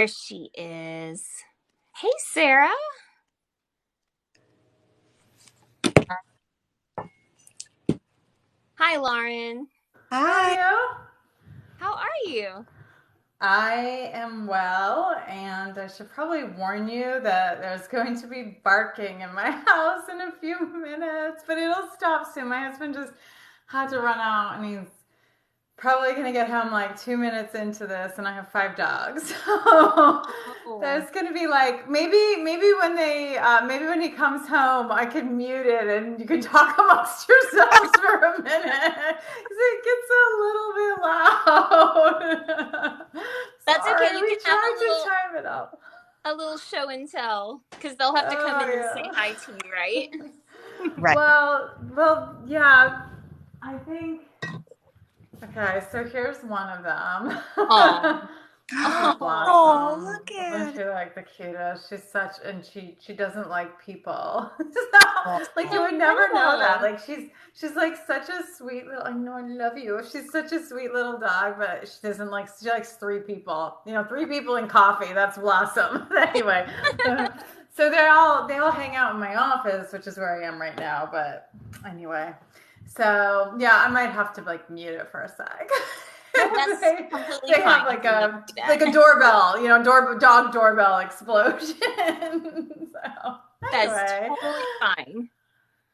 There she is. Hey, Sarah. Hi, Lauren. How are Hi. you? How are you? I am well, and I should probably warn you that there's going to be barking in my house in a few minutes, but it'll stop soon. My husband just had to run out, and he's probably going to get home like 2 minutes into this, and I have 5 dogs. So Oh, there's going to be like maybe when he comes home, I can mute it and you can talk amongst yourselves for a minute because it gets a little bit loud. that's okay. Sorry, You we can have tried to time it up. a little show and tell because they'll have to come Oh in and say yeah. hi to you, right? Right. Well, yeah. I think. Okay, so here's one of Oh, them. She's oh, Oh, Blossom. look Isn't at she it. like the cutest? She's such, and she doesn't like people. Oh, Like you oh would never know that. no. Like she's like such a sweet little. I know I love you. She's such a sweet little dog, but she doesn't like. She likes 3 people. 3 people and coffee. That's Blossom. Anyway, so they all hang out in my office, which is where I am right now. But anyway. So yeah, I might have to like mute it for a sec. That's they, completely they have fine. like You need a to do that. like a doorbell, dog doorbell explosion. So That's anyway, totally fine.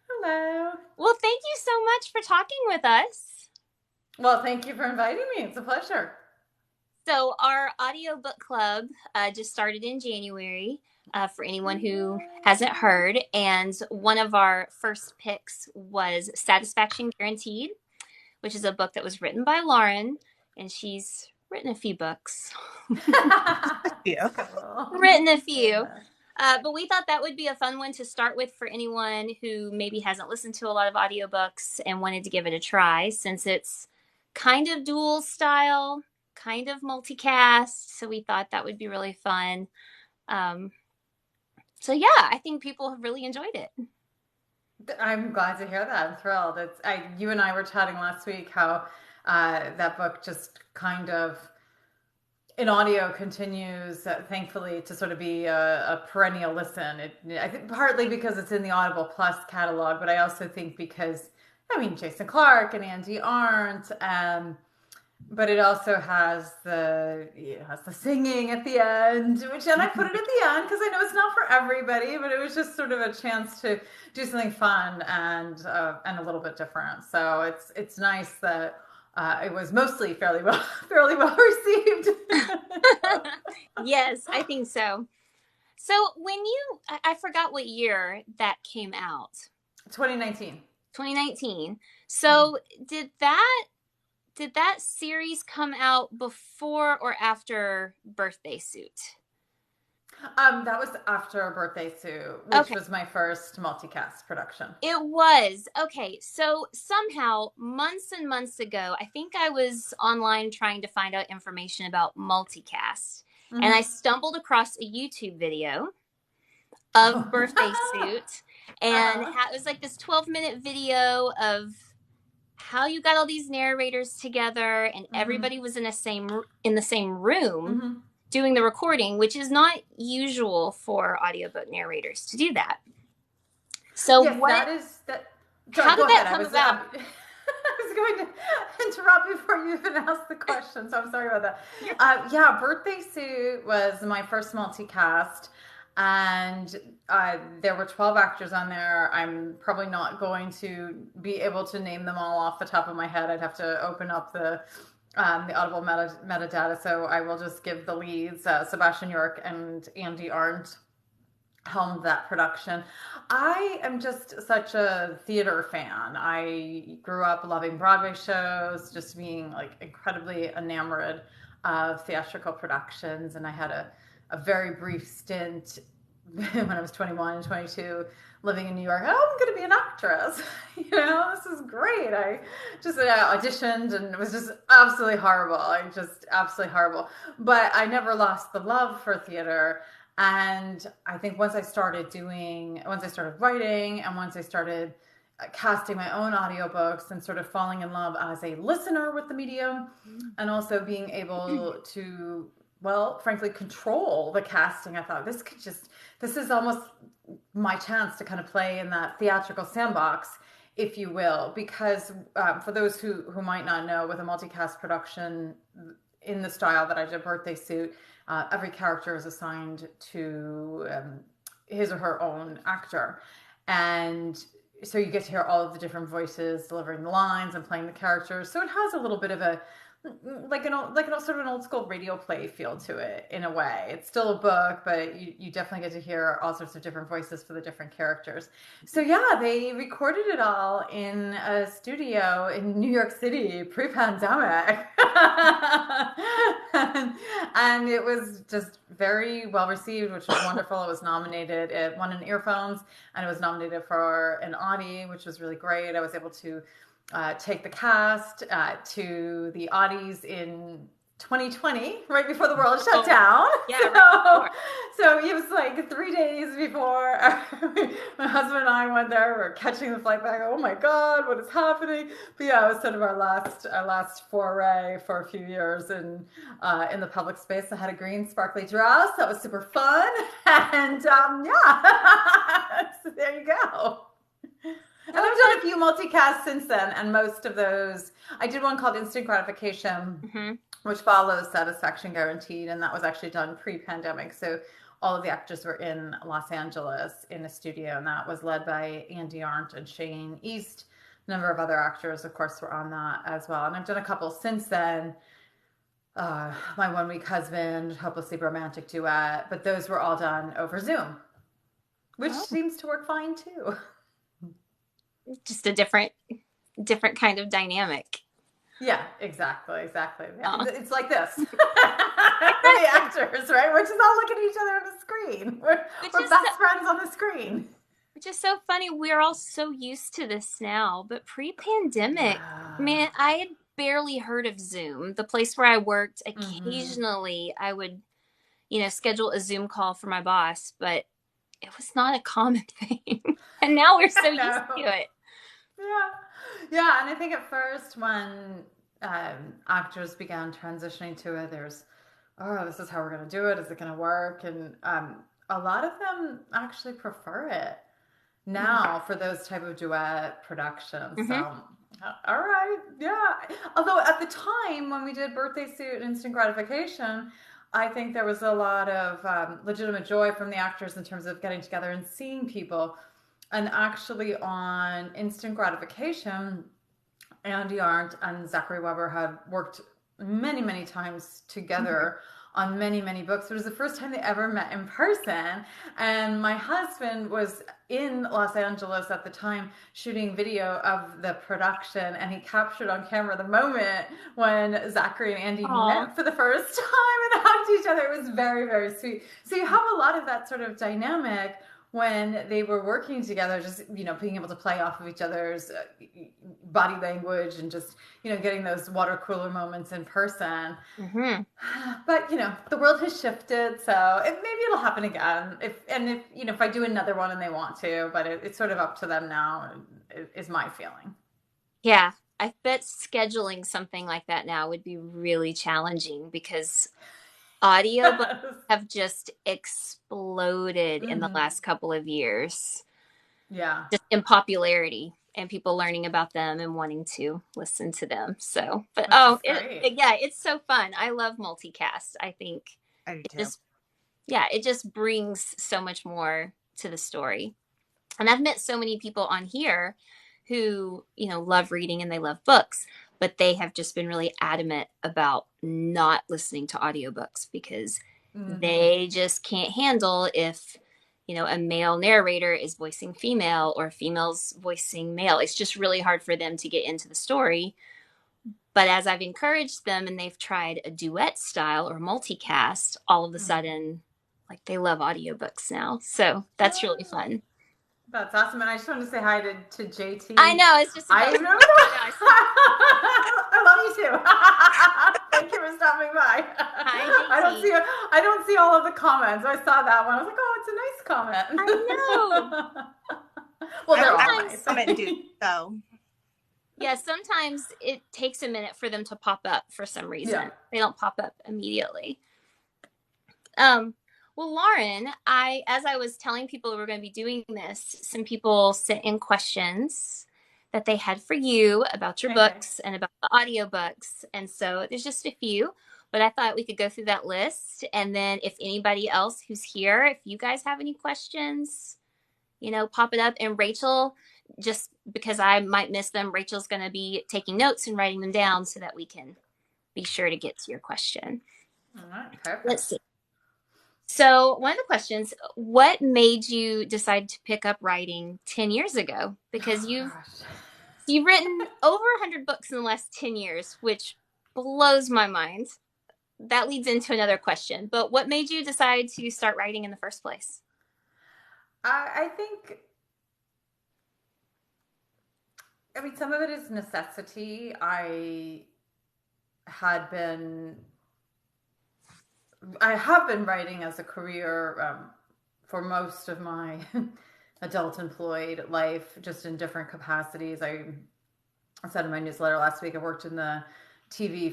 hello. Well, thank you so much for talking with us. Well, thank you for inviting me. It's a pleasure. So, our audiobook club just started in January for anyone who hasn't heard. And one of our first picks was Satisfaction Guaranteed, which is a book that was written by Lauren. And she's written a few books. you. Cool. Written a few. Yeah. But we thought that would be a fun one to start with for anyone who maybe hasn't listened to a lot of audiobooks and wanted to give it a try, since it's kind of dual style, kind of multicast. So we thought that would be really fun. Um, so yeah, I think people have really enjoyed it. I'm glad to hear that. I'm thrilled. You and I were chatting last week how that book just kind of in audio continues, thankfully, to sort of be a perennial listen. I think partly because it's in the Audible Plus catalog, but I also think because, I mean, Jason Clark and Andy Arndt, but it also has the singing at the end, and I put it at the end because I know it's not for everybody, but it was just sort of a chance to do something fun and a little bit different. So it's nice that it was mostly fairly well received. Yes, I think so. So I forgot what year that came out. 2019. 2019. Mm-hmm. So did that series come out before or after Birthday Suit? That was after a birthday suit, which Okay. was my first multicast production. It was. Okay. So somehow, months and months ago, I think I was online trying to find out information about multicast. And I Mm-hmm. stumbled across a YouTube video of Birthday Oh. Suit. And Uh-huh. it was like this 12-minute video of how you got all these narrators together and Mm-hmm. everybody was in the same room Mm-hmm. doing the recording, which is not usual for audiobook narrators to do that. So Yes, that is that. Sorry, how did go that ahead. come about? I was going to interrupt before you even asked the question, so I'm sorry about that. You're Yeah, Birthday Suit was my first multicast, and there were 12 actors on there. I'm probably not going to be able to name them all off the top of my head. I'd have to open up the Audible metadata, so I will just give the leads, Sebastian York and Andy Arndt helmed that production. I am just such a theater fan. I grew up loving Broadway shows, just being like incredibly enamored of theatrical productions. And I had a very brief stint when I was 21 and 22 living in New York. Oh, I'm going to be an actress. This is great. I just auditioned and it was just absolutely horrible. Absolutely horrible. But I never lost the love for theater. And I think once I started writing, and once I started casting my own audiobooks and sort of falling in love as a listener with the medium, and also being able to well, frankly, control the casting. I thought this is almost my chance to kind of play in that theatrical sandbox, if you will, because for those who might not know, with a multicast production in the style that I did, Birthday Suit, every character is assigned to his or her own actor. And so you get to hear all of the different voices delivering the lines and playing the characters. So it has a little bit of a sort of an old school radio play feel to it in a way. It's still a book, but you definitely get to hear all sorts of different voices for the different characters. So yeah, they recorded it all in a studio in New York City pre-pandemic. and it was just very well received, which was wonderful. It was nominated, it won an Earphones, and it was nominated for an Audie, which was really great. I was able to take the cast to the Audies in 2020, right before the world shut down. Yeah, so, right so it was like 3 days before my husband and I went there. We were catching the flight back. Oh my God, what is happening? But yeah, it was sort of our last foray for a few years in the public space. I had a green sparkly dress. That was super fun. And yeah, so there you go. And I've done a few multicasts since then, and most of those, I did one called Instant Gratification, which follows Satisfaction Guaranteed, and that was actually done pre-pandemic. So all of the actors were in Los Angeles in a studio, and that was led by Andy Arndt and Shane East. A number of other actors, of course, were on that as well. And I've done a couple since then. My One Week Husband, Hopelessly Romantic Duet, but those were all done over Zoom, which seems to work fine too. Just a different kind of dynamic. Yeah, exactly. Yeah. It's like this. The actors, right? We're just all looking at each other on the screen. We're best friends on the screen. Which is so funny. We're all so used to this now, but pre-pandemic, man, I had barely heard of Zoom. The place where I worked, occasionally I would, schedule a Zoom call for my boss, but it was not a common thing. And now we're so used to it. Yeah, and I think at first when actors began transitioning to it, there's, this is how we're going to do it. Is it going to work? And a lot of them actually prefer it now for those type of duet productions. So, all right, yeah. Although at the time when we did Birthday Suit and Instant Gratification, I think there was a lot of legitimate joy from the actors in terms of getting together and seeing people. And actually on Instant Gratification, Andy Arndt and Zachary Weber had worked many, many times together on many, many books. It was the first time they ever met in person. And my husband was in Los Angeles at the time shooting video of the production, and he captured on camera the moment when Zachary and Andy met for the first time and hugged each other. It was very, very sweet. So you have a lot of that sort of dynamic when they were working together, just, being able to play off of each other's body language and just, getting those water cooler moments in person. But, the world has shifted, so maybe it'll happen again. If I do another one and they want to, but it's sort of up to them now, is my feeling. Yeah, I bet scheduling something like that now would be really challenging because audiobooks have just exploded in the last couple of years. Yeah. Just in popularity and people learning about them and wanting to listen to them. So, but it's so fun. I love multicast. I think it just brings so much more to the story. And I've met so many people on here who, love reading and they love books, but they have just been really adamant about not listening to audiobooks because they just can't handle if, a male narrator is voicing female or female's voicing male. It's just really hard for them to get into the story. But as I've encouraged them and they've tried a duet style or multicast, all of a sudden, they love audiobooks now. So that's really fun. That's awesome. And I just wanted to say hi to JT. I know. It's just I remember I love you too. Thank you for stopping by. Hi, JT. I don't see all of the comments. I saw that one. I was like, oh, it's a nice comment. I know. Well, they're all nice. Comment too, so. Yeah, sometimes it takes a minute for them to pop up for some reason. Yeah. They don't pop up immediately. Um, well, Lauren, as I was telling people we were going to be doing this, some people sent in questions that they had for you about your Okay. books and about the audiobooks. And so there's just a few, but I thought we could go through that list. And then if anybody else who's here, if you guys have any questions, pop it up. And Rachel, just because I might miss them, Rachel's going to be taking notes and writing them down so that we can be sure to get to your question. All right, Let's perfect. see. So, one of the questions, what made you decide to pick up writing 10 years ago? Because Oh you've gosh. you've written over 100 books in the last 10 years, which blows my mind. That leads into another question. But what made you decide to start writing in the first place? I think, I mean, some of it is necessity. Had been, I have been writing as a career for most of my adult employed life, just in different capacities. I said in my newsletter last week, I worked in the TV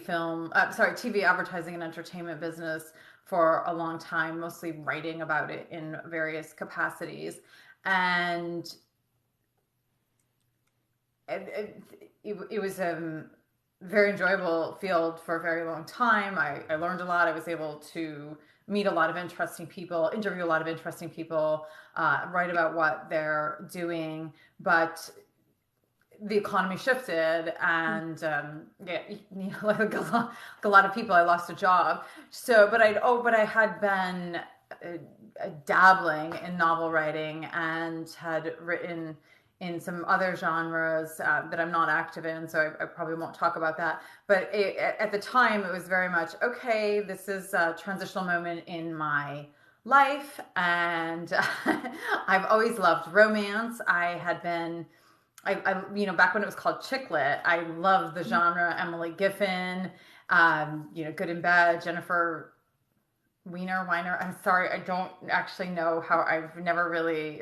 advertising and entertainment business for a long time, mostly writing about it in various capacities. And it was a very enjoyable field for a very long time. I learned a lot. I was able to meet a lot of interesting people, interview a lot of interesting people, write about what they're doing. But the economy shifted, and yeah, like a lot of people, I lost a job. So, but I had been dabbling in novel writing and had written in some other genres that I'm not active in, so I probably won't talk about that. But at the time, it was very much okay. This is a transitional moment in my life, and I've always loved romance. Back when it was called chick lit, I loved the genre. Emily Giffin, Good in Bed, Jennifer Weiner. I'm sorry, I don't actually know how. It's never really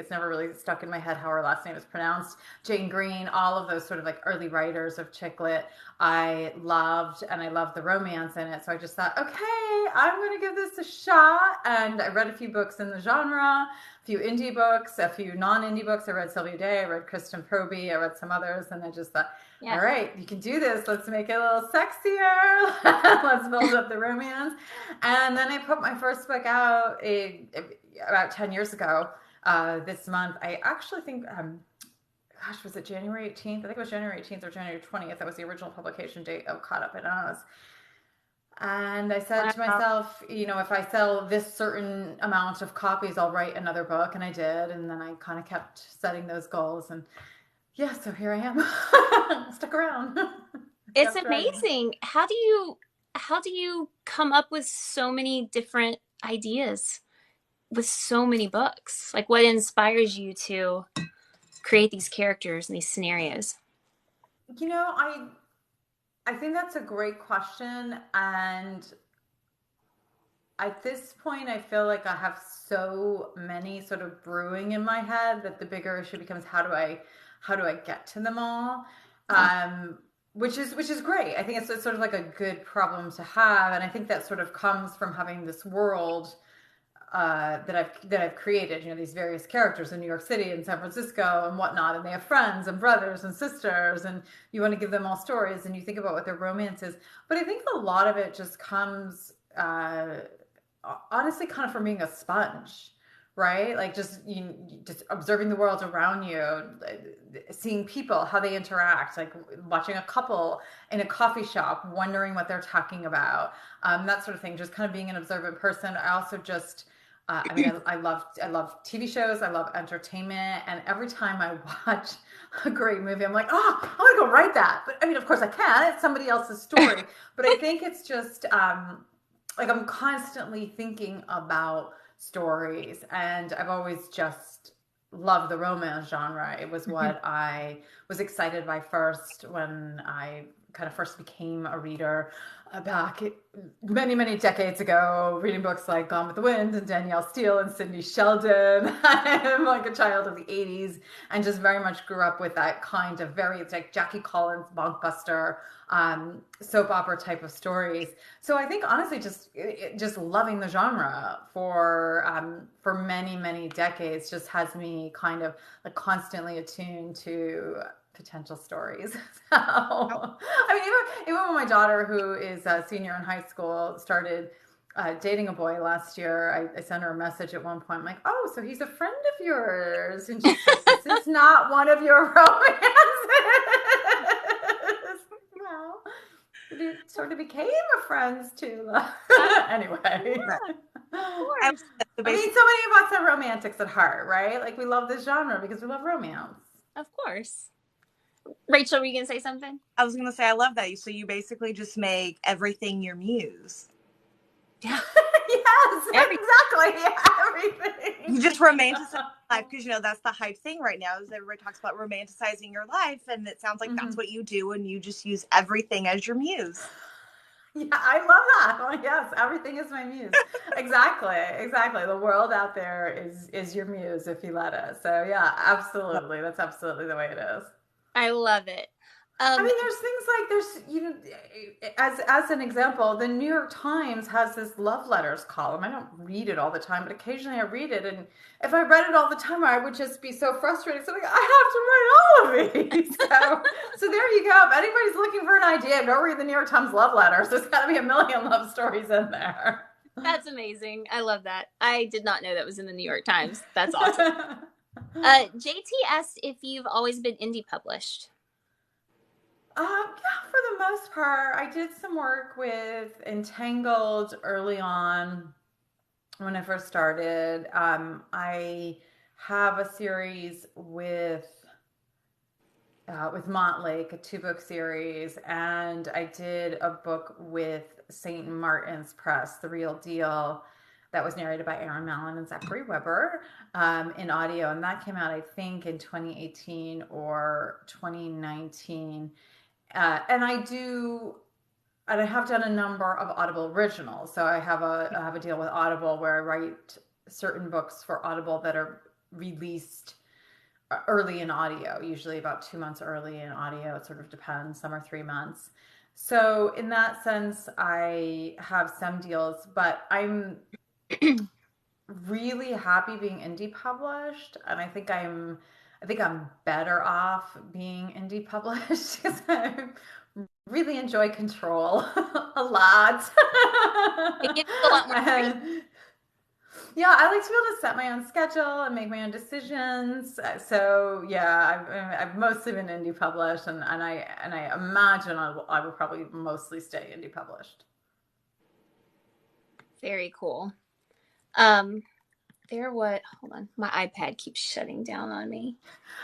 stuck in my head how her last name is pronounced. Jane Green, all of those sort of like early writers of chick lit, I loved, and I loved the romance in it. So I just thought, okay, I'm going to give this a shot. And I read a few books in the genre, a few indie books, a few non-indie books. I read Sylvia Day, I read Kristen Proby, I read some others, and I just thought, all Yeah. right, you can do this. Let's make it a little sexier. Let's build up the romance. And then I put my first book out about 10 years ago this month. I actually think, was it January 18th? I think it was January 18th or January 20th. That was the original publication date of Caught Up in Us. And I said to Wow. myself, if I sell this certain amount of copies, I'll write another book. And I did. And then I kind of kept setting those goals. And yeah, so here I am. Stuck around. It's Kept writing. amazing. How do you come up with so many different ideas with so many books? Like what inspires you to create these characters and these scenarios? You know, I I think that's a great question. And at this point, I feel like I have so many sort of brewing in my head that the bigger issue becomes how do I get to them all? Uh, Um, which is great. I think it's sort of like a good problem to have, and I think that sort of comes from having this world that I've created. These various characters in New York City and San Francisco and whatnot, and they have friends and brothers and sisters, and you want to give them all stories, and you think about what their romance is. But I think a lot of it just comes, honestly, kind of from being a sponge, right? Like just observing the world around you, seeing people, how they interact, like watching a couple in a coffee shop, wondering what they're talking about, that sort of thing. Just kind of being an observant person. I also just I love TV shows. I love entertainment, and every time I watch a great movie, I'm like, oh, I want to go write that. But I mean, of course, I can't. It's somebody else's story. But I think it's just like I'm constantly thinking about stories, and I've always just loved the romance genre. It was what I was excited by first when I kind of first became a reader back many, many decades ago, reading books like Gone with the Wind and Danielle Steele and Sidney Sheldon. I'm like a child of the 80s and just very much grew up with that kind of very, like Jackie Collins, blockbuster, soap opera type of stories. So I think honestly, just loving the genre for many, many decades just has me kind of like constantly attuned to potential stories. So, I mean, even when my daughter, who is a senior in high school, started dating a boy last year, I sent her a message at one point. I'm like, oh, so he's a friend of yours. And she says, this is not one of your romances. Well, we sort of became a friends too. Anyway. I I mean, so many of us are romantics at heart, right? Like we love this genre because we love romance. Of course. Rachel, were you going to say something? I was going to say, I love that. So you basically just make everything your muse. Yeah. Yes, exactly. Everything. You just romanticize life because, that's the hype thing right now is everybody talks about romanticizing your life. And it sounds like that's what you do. And you just use everything as your muse. Yeah, I love that. Well, yes, everything is my muse. Exactly. The world out there is your muse if you let us. So yeah, absolutely. That's absolutely the way it is. I love it. I mean, there's things like as an example, the New York Times has this love letters column. I don't read it all the time, but occasionally I read it, and if I read it all the time, I would just be so frustrated. So like, I have to write all of these. So there you go. If anybody's looking for an idea, go read the New York Times love letters. There's got to be a million love stories in there. That's amazing. I love that. I did not know that was in the New York Times. That's awesome. JT asked if you've always been indie published. Yeah, for the most part, I did some work with Entangled early on when I first started. I have a series with Montlake, a 2-book series, and I did a book with St. Martin's Press, The Real Deal, that was narrated by Aaron Mallon and Zachary Weber in audio, and that came out, I think, in 2018 or 2019. And I have done a number of Audible originals. So I have a deal with Audible where I write certain books for Audible that are released early in audio, usually about 2 months early in audio. It sort of depends. Some are 3 months. So in that sense, I have some deals, but I'm really happy being indie published, and I think I'm better off being indie published because I really enjoy control a lot. It gives you a lot more freedom. Yeah, I like to be able to set my own schedule and make my own decisions. So yeah, I've mostly been indie published, and I imagine I will probably mostly stay indie published. Very cool. Hold on, my iPad keeps shutting down on me.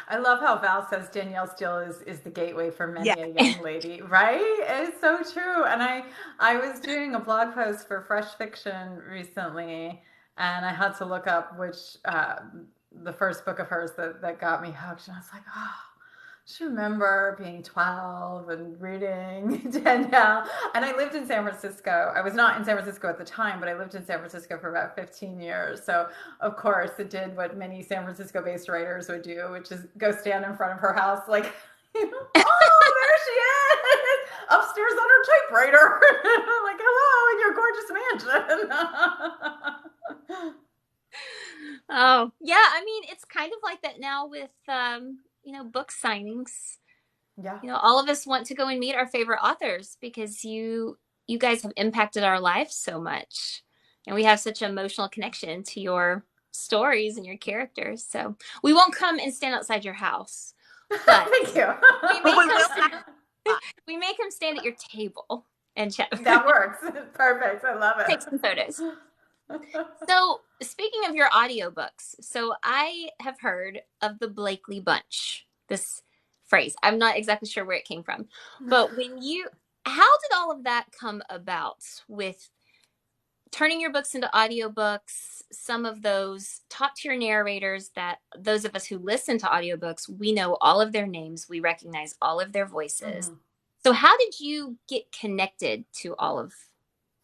I love how Val says Danielle Steele is the gateway for many a young lady, right? It's so true. And I was doing a blog post for Fresh Fiction recently, and I had to look up which the first book of hers that got me hooked, and I was like, oh, I just remember being 12 and reading Danielle. And I lived in San Francisco. I was not in San Francisco at the time, but I lived in San Francisco for about 15 years. So, of course, it did what many San Francisco-based writers would do, which is go stand in front of her house like, oh, there she is, upstairs on her typewriter. Like, hello, in your gorgeous mansion. Oh, yeah. I mean, it's kind of like that now with, book signings. Yeah. All of us want to go and meet our favorite authors because you guys have impacted our lives so much. And we have such an emotional connection to your stories and your characters. So we won't come and stand outside your house. But thank you. We make him stand at your table and chat. That works. Perfect. I love it. Take some photos. So speaking of your audiobooks, so I have heard of the Blakely Bunch, this phrase. I'm not exactly sure where it came from, but how did all of that come about with turning your books into audiobooks? Some of those top tier narrators that those of us who listen to audiobooks, we know all of their names. We recognize all of their voices. Mm-hmm. So how did you get connected to all of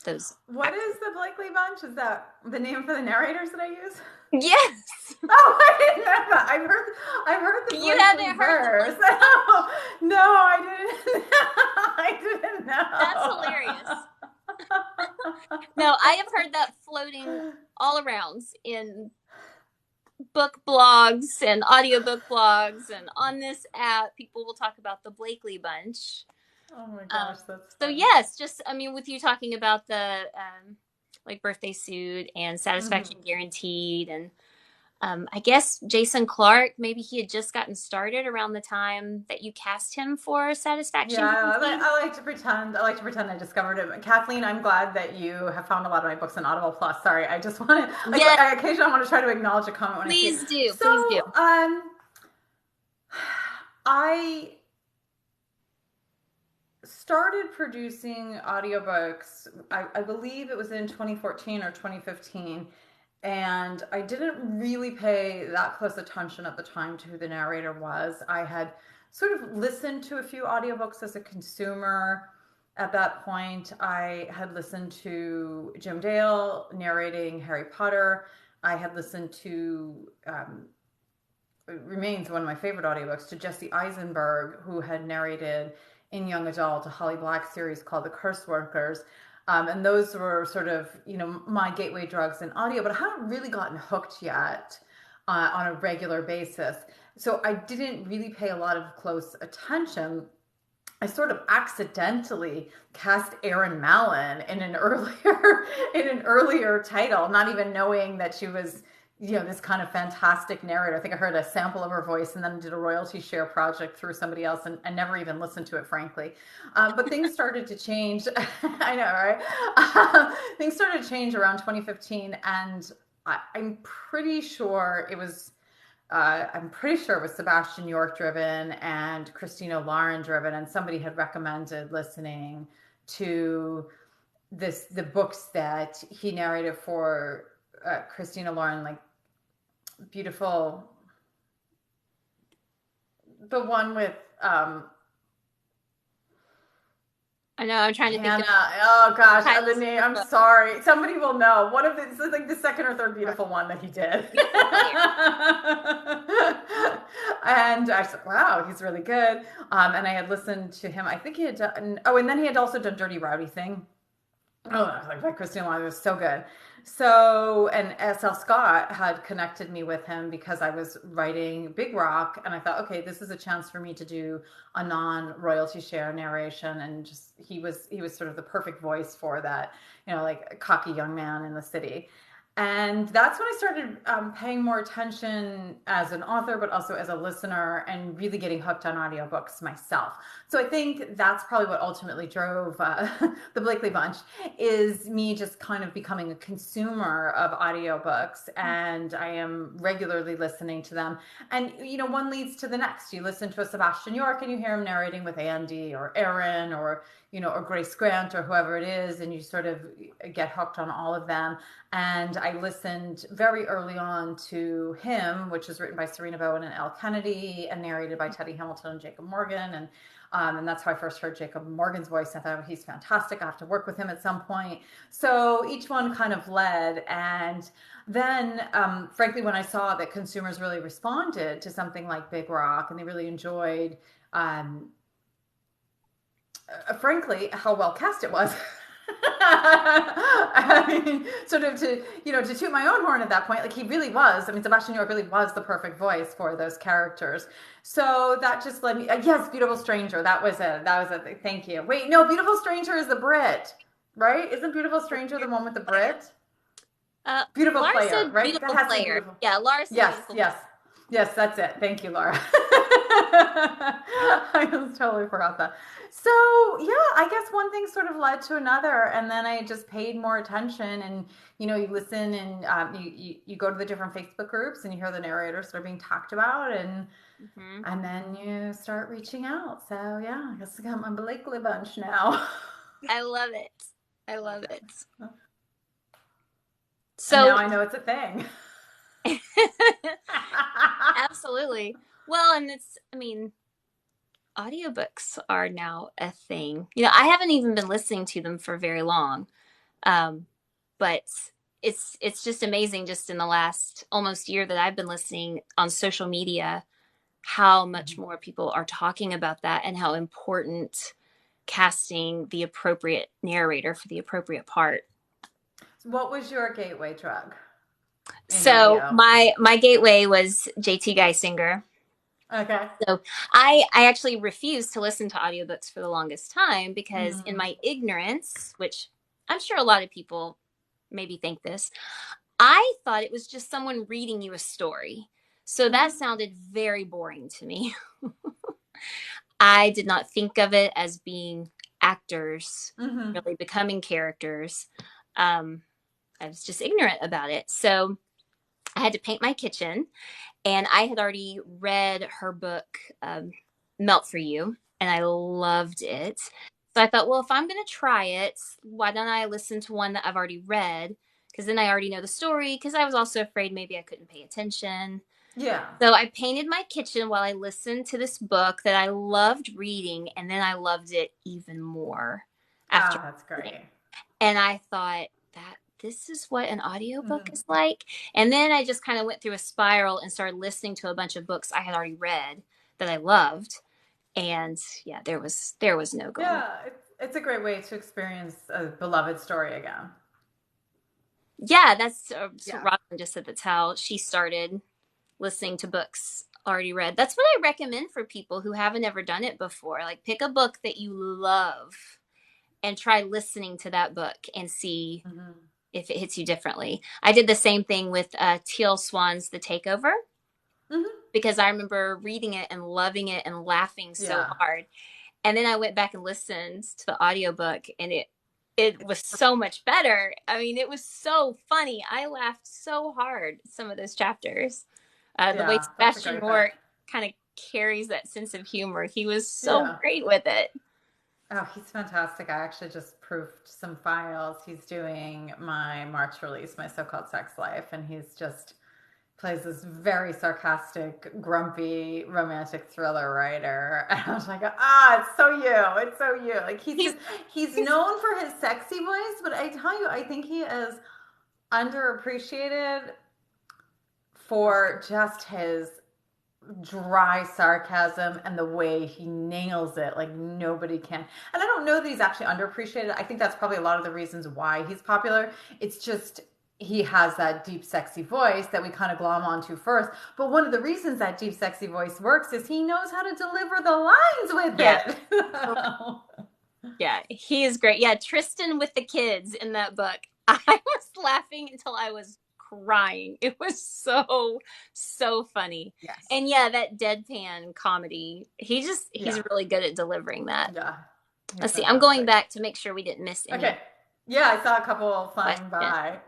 those? What is the Blakely Bunch? Is that the name for the narrators that I use? Yes. Oh, I didn't know that. I've heard the You Blakely haven't heard the verse. Blakely Bunch. No, I didn't. I didn't That's know. hilarious. No, I have heard that floating all around in book blogs and audiobook blogs, and on this app people will talk about the Blakely Bunch. Oh my gosh, that's So funny. yes, just I mean, with you talking about the like Birthday Suit and Satisfaction Guaranteed, and I guess Jason Clark, maybe he had just gotten started around the time that you cast him for Satisfaction Yeah, Guaranteed. I like to pretend. I like to pretend I discovered it. Kathleen, I'm glad that you have found a lot of my books on Audible Plus. Sorry, I just want to. Like, Yes, I occasionally want to try to acknowledge a comment when I see it. please do, So, please do. I started producing audiobooks. I believe it was in 2014 or 2015. And I didn't really pay that close attention at the time to who the narrator was. I had sort of listened to a few audiobooks as a consumer. At that point, I had listened to Jim Dale narrating Harry Potter. I had listened to, it remains one of my favorite audiobooks, to Jesse Eisenberg, who had narrated in young adult a Holly Black series called The Curse Workers. And those were sort of, my gateway drugs in audio, but I hadn't really gotten hooked yet on a regular basis. So I didn't really pay a lot of close attention. I sort of accidentally cast Erin Mallon in an earlier title, not even knowing that she was, this kind of fantastic narrator. I think I heard a sample of her voice and then did a royalty share project through somebody else, and never even listened to it, frankly. But things started to change. I know, right? Things started to change around 2015, and I'm pretty sure it was Sebastian York driven and Christina Lauren driven, and somebody had recommended listening to the books that he narrated for Christina Lauren, like beautiful, the one with I know, I'm trying to think Hannah. of Oh gosh, titles the of name. the I'm book. sorry. Somebody will know. One of the, it's like the second or third beautiful one that he did. And I said, wow, he's really good. And I had listened to him. I think he had done. Oh, and then he had also done Dirty Rowdy Thing. Oh, like by Christine Long, it was so good. So, and S.L. Scott had connected me with him because I was writing Big Rock, and I thought, okay, this is a chance for me to do a non-royalty share narration, and just he was sort of the perfect voice for that, like a cocky young man in the city. And that's when I started paying more attention as an author, but also as a listener, and really getting hooked on audiobooks myself. So I think that's probably what ultimately drove the Blakely Bunch, is me just kind of becoming a consumer of audiobooks, and I am regularly listening to them. And, one leads to the next. You listen to a Sebastian York and you hear him narrating with Andy or Erin or Grace Grant or whoever it is, and you sort of get hooked on all of them. And I listened very early on to Him, which is written by Serena Bowen and Elle Kennedy and narrated by Teddy Hamilton and Jacob Morgan. And that's how I first heard Jacob Morgan's voice. I thought, he's fantastic. I have to work with him at some point. So each one kind of led. And then, frankly, when I saw that consumers really responded to something like Big Rock, and they really enjoyed, frankly, how well cast it was. I mean, sort of to toot my own horn at that point, like he really was. I mean, Sebastian York really was the perfect voice for those characters. So that just led me. Yes, Beautiful Stranger. That was a. Thank you. Wait, no, Beautiful Stranger is the Brit, right? Isn't Beautiful Stranger the one with the Brit? Beautiful Laura Player, said right? beautiful That has to be player. beautiful. Yeah, Laura said Yes, beautiful. yes. Yes, that's it. Thank you, Laura. I just totally forgot that. So, yeah, I guess one thing sort of led to another, and then I just paid more attention. And you listen, and you go to the different Facebook groups, and you hear the narrators that are being talked about, and then you start reaching out. So, yeah, I guess I got my Blakely Bunch now. I love it. I love it. So and now I know it's a thing. Absolutely. Well, and it's, I mean, audiobooks are now a thing. I haven't even been listening to them for very long. Um, but it's just amazing just in the last almost year that I've been listening on social media how much more people are talking about that and how important casting the appropriate narrator for the appropriate part. What was your gateway drug in So audio? my gateway was JT Geisinger. Okay. So I actually refused to listen to audiobooks for the longest time because in Mm. my ignorance, which I'm sure a lot of people maybe think this, I thought it was just someone reading you a story. So that Mm-hmm. sounded very boring to me. I did not think of it as being actors Mm-hmm. really becoming characters. I was just ignorant about it. So I had to paint my kitchen, and I had already read her book, Melt for You, and I loved it. So I thought, well, if I'm going to try it, why don't I listen to one that I've already read? Because then I already know the story, because I was also afraid maybe I couldn't pay attention. Yeah. So I painted my kitchen while I listened to this book that I loved reading, and then I loved it even more after. Ah, that's great. And I thought that this is what an audiobook Mm-hmm. is like. And then I just kind of went through a spiral and started listening to a bunch of books I had already read that I loved. And yeah, there was no going back. Yeah, it's a great way to experience a beloved story again. Yeah, that's what Yeah. Robin just said. That's how she started listening to books already read. That's what I recommend for people who haven't ever done it before. Like, pick a book that you love and try listening to that book and see Mm-hmm. if it hits you differently. I did the same thing with Teal Swan's The Takeover Mm-hmm. because I remember reading it and loving it and laughing so Yeah. hard. And then I went back and listened to the audiobook, and it was so much better. I mean, it was so funny. I laughed so hard some of those chapters. The way Yeah, that's a Sebastian great Moore book. kind of carries that sense of humor, he was so Yeah. great with it. Oh, he's fantastic. I actually just proofed some files. He's doing my March release, My So-Called Sex Life, and he's just plays this very sarcastic, grumpy, romantic thriller writer. And I was like, it's so you. It's so you. Like He's he's he's known for his sexy voice, but I tell you, I think he is underappreciated for just his dry sarcasm and the way he nails it like nobody can. And I don't know that he's actually underappreciated. I think that's probably a lot of the reasons why he's popular. It's just he has that deep sexy voice that we kind of glom onto first. But one of the reasons that deep sexy voice works is he knows how to deliver the lines with yeah. it. Yeah, he is great. Yeah, Tristan with the kids in that book. I was laughing until I was crying. It was so funny. Yes. And yeah, that deadpan comedy, he's Yeah. really good at delivering that. Yeah. He's Let's see. I'm going fantastic. back to make sure we didn't miss any Okay. Yeah, I saw a couple flying questions. by.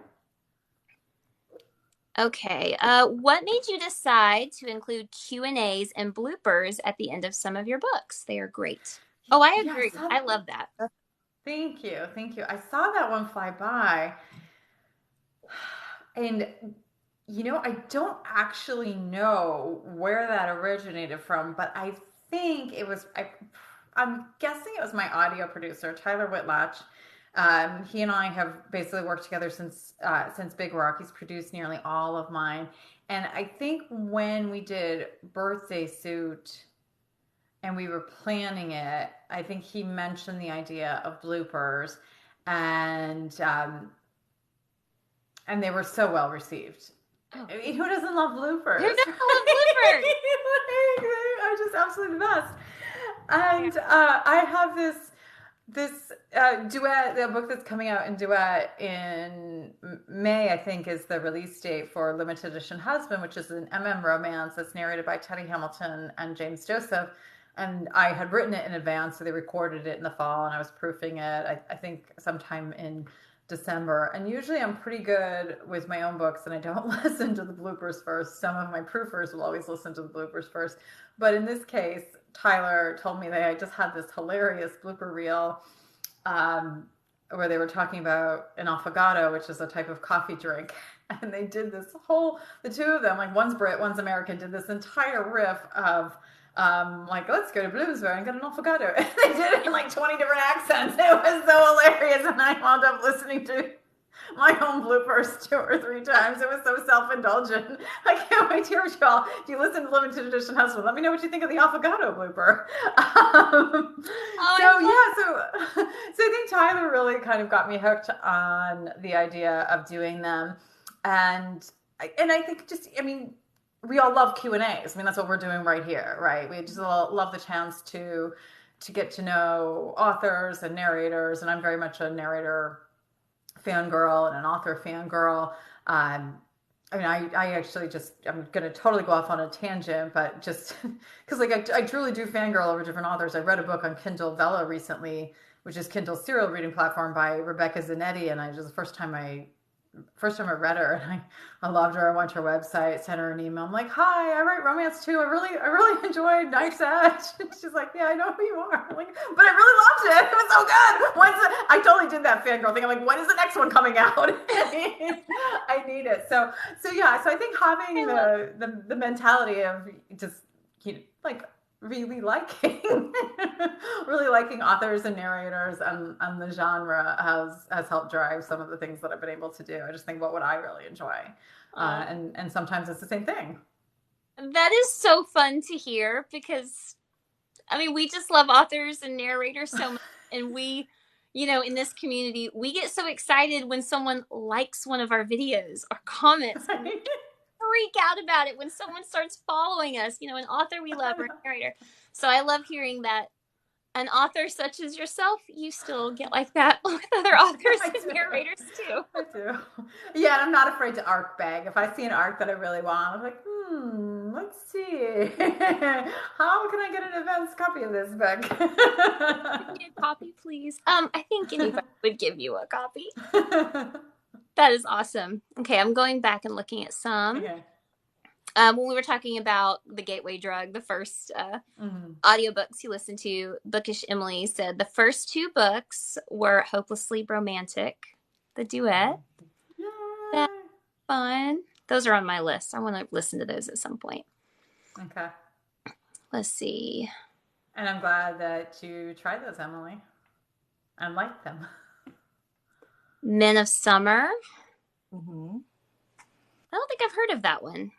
Okay. What made you decide to include Q&As and bloopers at the end of some of your books? They are great. Oh, I Yeah, agree. I love that. thank you. Thank you. I saw that one fly by. And, I don't actually know where that originated from, but I think I'm guessing it was my audio producer, Tyler Whitlatch. He and I have basically worked together since Big Rock. He's produced nearly all of mine. And I think when we did Birthday Suit and we were planning it, I think he mentioned the idea of bloopers, and they were so well received. Oh. I mean, who doesn't love bloopers? Who doesn't love bloopers? are just absolutely the best. And I have this duet, the book that's coming out in duet in May, I think, is the release date for Limited Edition Husband, which is an romance that's narrated by Teddy Hamilton and James Joseph. And I had written it in advance, so they recorded it in the fall, and I was proofing it, I think, sometime in December. And usually I'm pretty good with my own books, and I don't listen to the bloopers first. Some of my proofers will always listen to the bloopers first. But in this case, Tyler told me that I just had this hilarious blooper reel where they were talking about an affogato, which is a type of coffee drink. And they did the two of them, like one's Brit, one's American, did this entire riff of like, let's go to Bloomsbury and get an avocado. And they did it in like 20 different accents. It was so hilarious. And I wound up listening to my own bloopers 2 or 3 times. It was so self-indulgent. I can't wait to hear y'all. If you listen to Limited Edition Husband, let me know what you think of the avocado blooper. So I think Tyler really kind of got me hooked on the idea of doing them. And I think just, I mean, we all love Q&As. I mean, that's what we're doing right here, right? We just love the chance to get to know authors and narrators. And I'm very much a narrator fangirl and an author fangirl. I mean, I actually just, I'm going to totally go off on a tangent, but just because like I truly do fangirl over different authors. I read a book on Kindle Vella recently, which is Kindle's serial reading platform by Rebecca Zanetti. And I just, the first time I read her, and I loved her. I went to her website, sent her an email. I'm like, hi, I write romance too. I really enjoyed Knife's Edge. She's like, yeah, I know who you are. I'm like, but I really loved it. It was so good. I totally did that fangirl thing. I'm like, when is the next one coming out? I need it. So yeah. So I think having the mentality of just, you know, like really liking authors and narrators and the genre has helped drive some of the things that I've been able to do. I just think about what I really enjoy. And sometimes it's the same thing. That is so fun to hear because, I mean, we just love authors and narrators so much. And we, you know, in this community, we get so excited when someone likes one of our videos or comments. Freak out about it when someone starts following us, you know, an author we love or a narrator. So I love hearing that an author such as yourself, you still get like that with other authors and narrators too. I do. Yeah, and I'm not afraid to arc beg. If I see an arc that I really want, I'm like, let's see. How can I get an advance copy of this book? Give me a copy, please. I think anybody would give you a copy. That is awesome. Okay, I'm going back and looking at some. Okay. When we were talking about the gateway drug, the first audiobooks you listened to, Bookish Emily said the first 2 books were Hopelessly Romantic, the duet. That's fun. Those are on my list. I want to listen to those at some point. Okay. Let's see. And I'm glad that you tried those, Emily, and liked them. Men of Summer. Mm-hmm. I don't think I've heard of that one.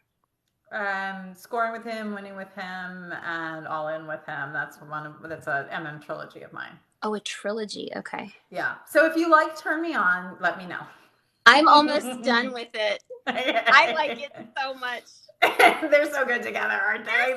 Scoring with Him, Winning with Him, and All In with Him. That's an MM trilogy of mine. Oh, a trilogy. Okay. Yeah. So if you like Turn Me On, let me know. I'm almost done with it. I like it so much. They're so good together, aren't they?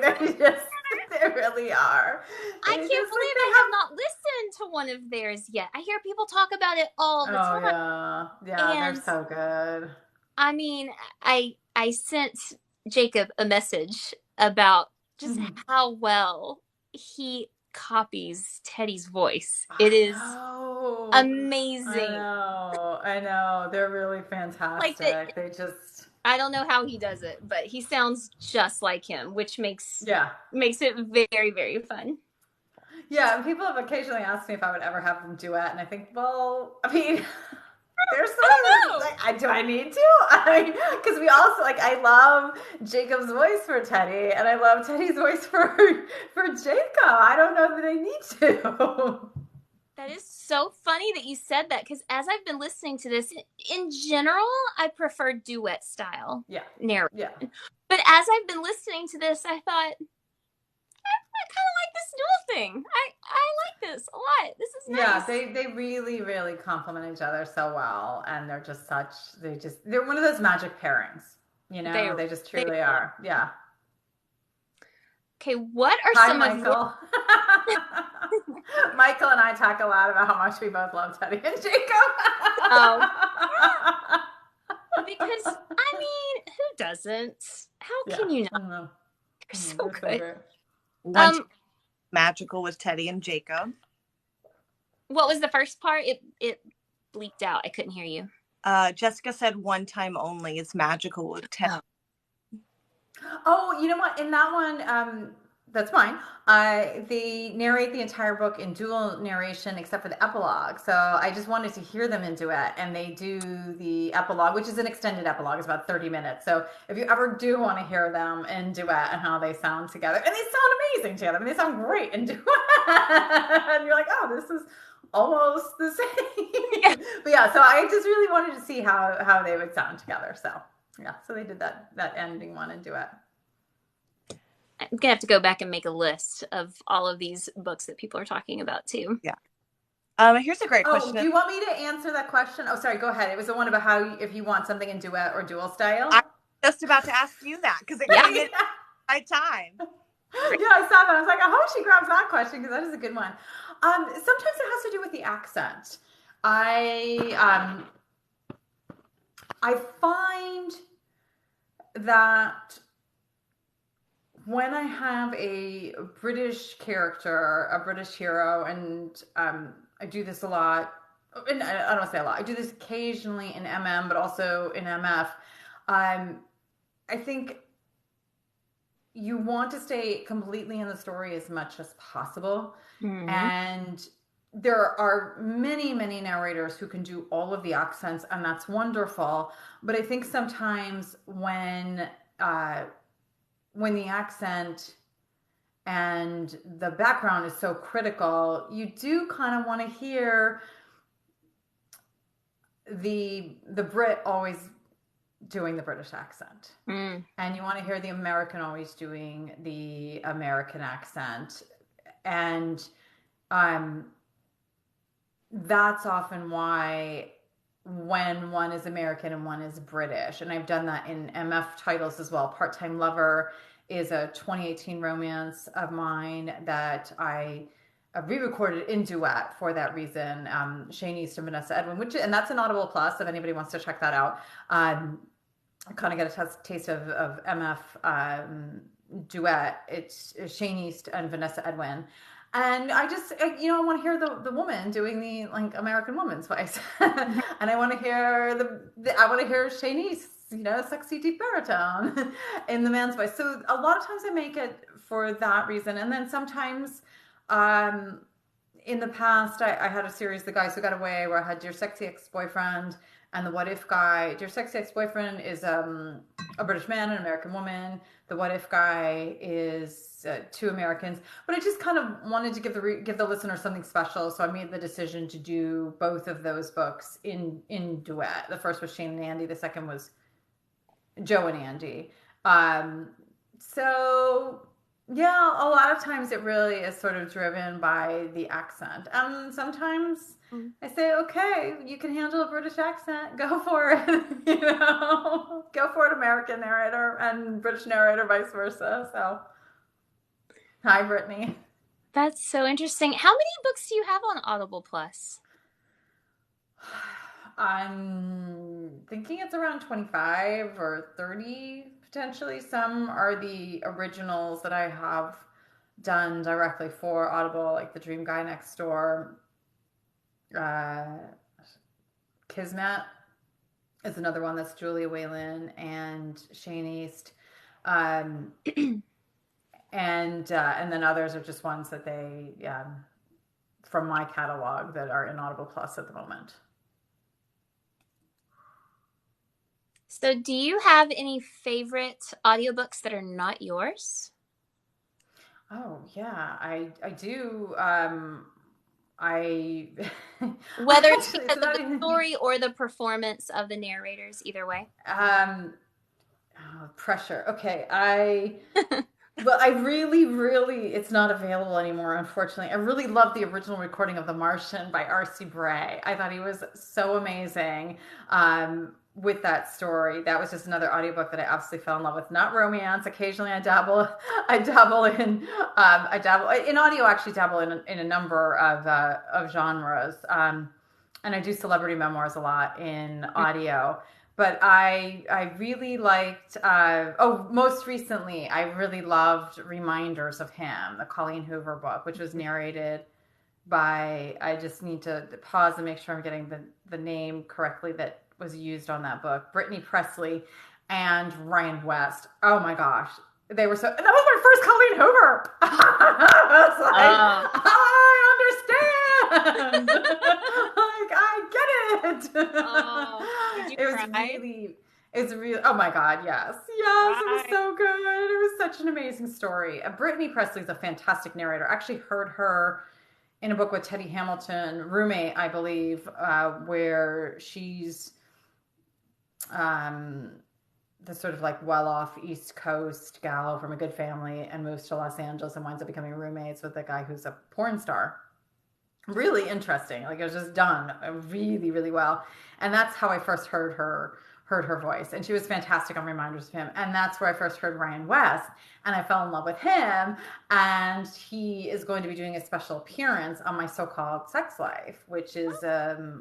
They really are. I can't believe I have not listened to one of theirs yet. I hear people talk about it all the time. Yeah, and they're so good. I mean, I sent Jacob a message about just how well he copies Teddy's voice. It is amazing. I know. They're really fantastic. Like I don't know how he does it, but he sounds just like him, which makes it very, very fun. Yeah, and people have occasionally asked me if I would ever have them duet, and I think, well, I mean, there's do I need to? Because we also I love Jacob's voice for Teddy, and I love Teddy's voice for Jacob. I don't know that I need to. That is so funny that you said that, because as I've been listening to this, in general, I prefer duet style narration. Yeah. But as I've been listening to this, I thought, I kind of like this dual thing. I like this a lot. This is nice. Yeah, they really, really complement each other so well, and they're just they're one of those magic pairings. You know, they just truly are. Yeah. Okay, what are some Michael. Michael and I talk a lot about how much we both love Teddy and Jacob. Because, I mean, who doesn't? How can you not? They're so good. Magical with Teddy and Jacob. What was the first part? It bleeped out. I couldn't hear you. Jessica said One Time Only is magical with Teddy. Oh, you know what? In that one, That's fine. They narrate the entire book in dual narration except for the epilogue. So I just wanted to hear them in duet, and they do the epilogue, which is an extended epilogue. It's about 30 minutes. So if you ever do want to hear them in duet and how they sound together, and they sound amazing together. I mean, they sound great in duet. And you're like, oh, this is almost the same. But yeah, so I just really wanted to see how they would sound together. So yeah, so they did that ending one in duet. I'm gonna have to go back and make a list of all of these books that people are talking about too. Yeah. Here's a great question. Do you want me to answer that question? Oh, sorry, go ahead. It was the one about how if you want something in duet or dual style. I'm just about to ask you that because it came in my time. Yeah, I saw that. I was like, I hope she grabs that question because that is a good one. Sometimes it has to do with the accent. I find that when I have a British character, a British hero, and I do this a lot, and I don't say a lot, I do this occasionally in MM, but also in MF, I think you want to stay completely in the story as much as possible. Mm-hmm. And there are many, many narrators who can do all of the accents, and that's wonderful. But I think sometimes when the accent and the background is so critical, you do kind of want to hear the Brit always doing the British accent. Mm. And you want to hear the American always doing the American accent. And that's often why when one is American and one is British, and I've done that in MF titles as well. Part-Time Lover is a 2018 romance of mine that I re-recorded in duet for that reason. Shane East and Vanessa Edwin, and that's an Audible Plus if anybody wants to check that out. Kind of get a taste of MF duet. It's Shane East and Vanessa Edwin. And I just, I want to hear the woman doing the like American woman's voice, and I want to hear I want to hear Shane East, sexy deep baritone in the man's voice. So a lot of times I make it for that reason, and then sometimes, in the past I had a series, The Guys Who Got Away, where I had Dear Sexy Ex-Boyfriend and The What If Guy. Dear Sexy Ex-Boyfriend is a British man and an American woman. The What If Guy is two Americans. But I just kind of wanted to give the listener something special, so I made the decision to do both of those books in duet. The first was Shane and Andy. The second was Joe and Andy. So yeah, a lot of times it really is sort of driven by the accent. Sometimes I say, okay, you can handle a British accent, go for it. Go for it, American narrator, and British narrator, vice versa. So, hi, Brittany. That's so interesting. How many books do you have on Audible Plus? I'm thinking it's around 25 or 30 potentially. Some are the originals that I have done directly for Audible, like The Dream Guy Next Door. Kismet is another one that's Julia Whalen and Shane East. And then others are just ones that they, from my catalog that are in Audible Plus at the moment. So do you have any favorite audiobooks that are not yours? Oh, yeah, I do. Whether it's because of the story or the performance of the narrators, either way. Pressure. Okay, well, I really, it's not available anymore, unfortunately. I really love the original recording of The Martian by R.C. Bray. I thought he was so amazing with that story. That was just another audiobook that I absolutely fell in love with. Not romance. Occasionally I dabble in audio, actually dabble in a number of genres. And I do celebrity memoirs a lot in audio. But I really liked, most recently, I really loved Reminders of Him, the Colleen Hoover book, which was narrated by, I just need to pause and make sure I'm getting the name correctly that was used on that book, Brittany Presley and Ryan West. Oh my gosh. They were so, and that was my first Colleen Hoover. I was like, I understand. Like, I get it. Did you It was cry? really, it's really, oh my God, yes. Yes, it was so good. It was such an amazing story. Brittany Presley's a fantastic narrator. I actually heard her in a book with Teddy Hamilton, Roommate, I believe, where she's the sort of like well-off East Coast gal from a good family and moves to Los Angeles and winds up becoming roommates with a guy who's a porn star. Really interesting. Like, it was just done really, really well. And that's how I first heard her voice. And she was fantastic on Reminders of Him. And that's where I first heard Ryan West. And I fell in love with him. And he is going to be doing a special appearance on my so-called Sex Life, which is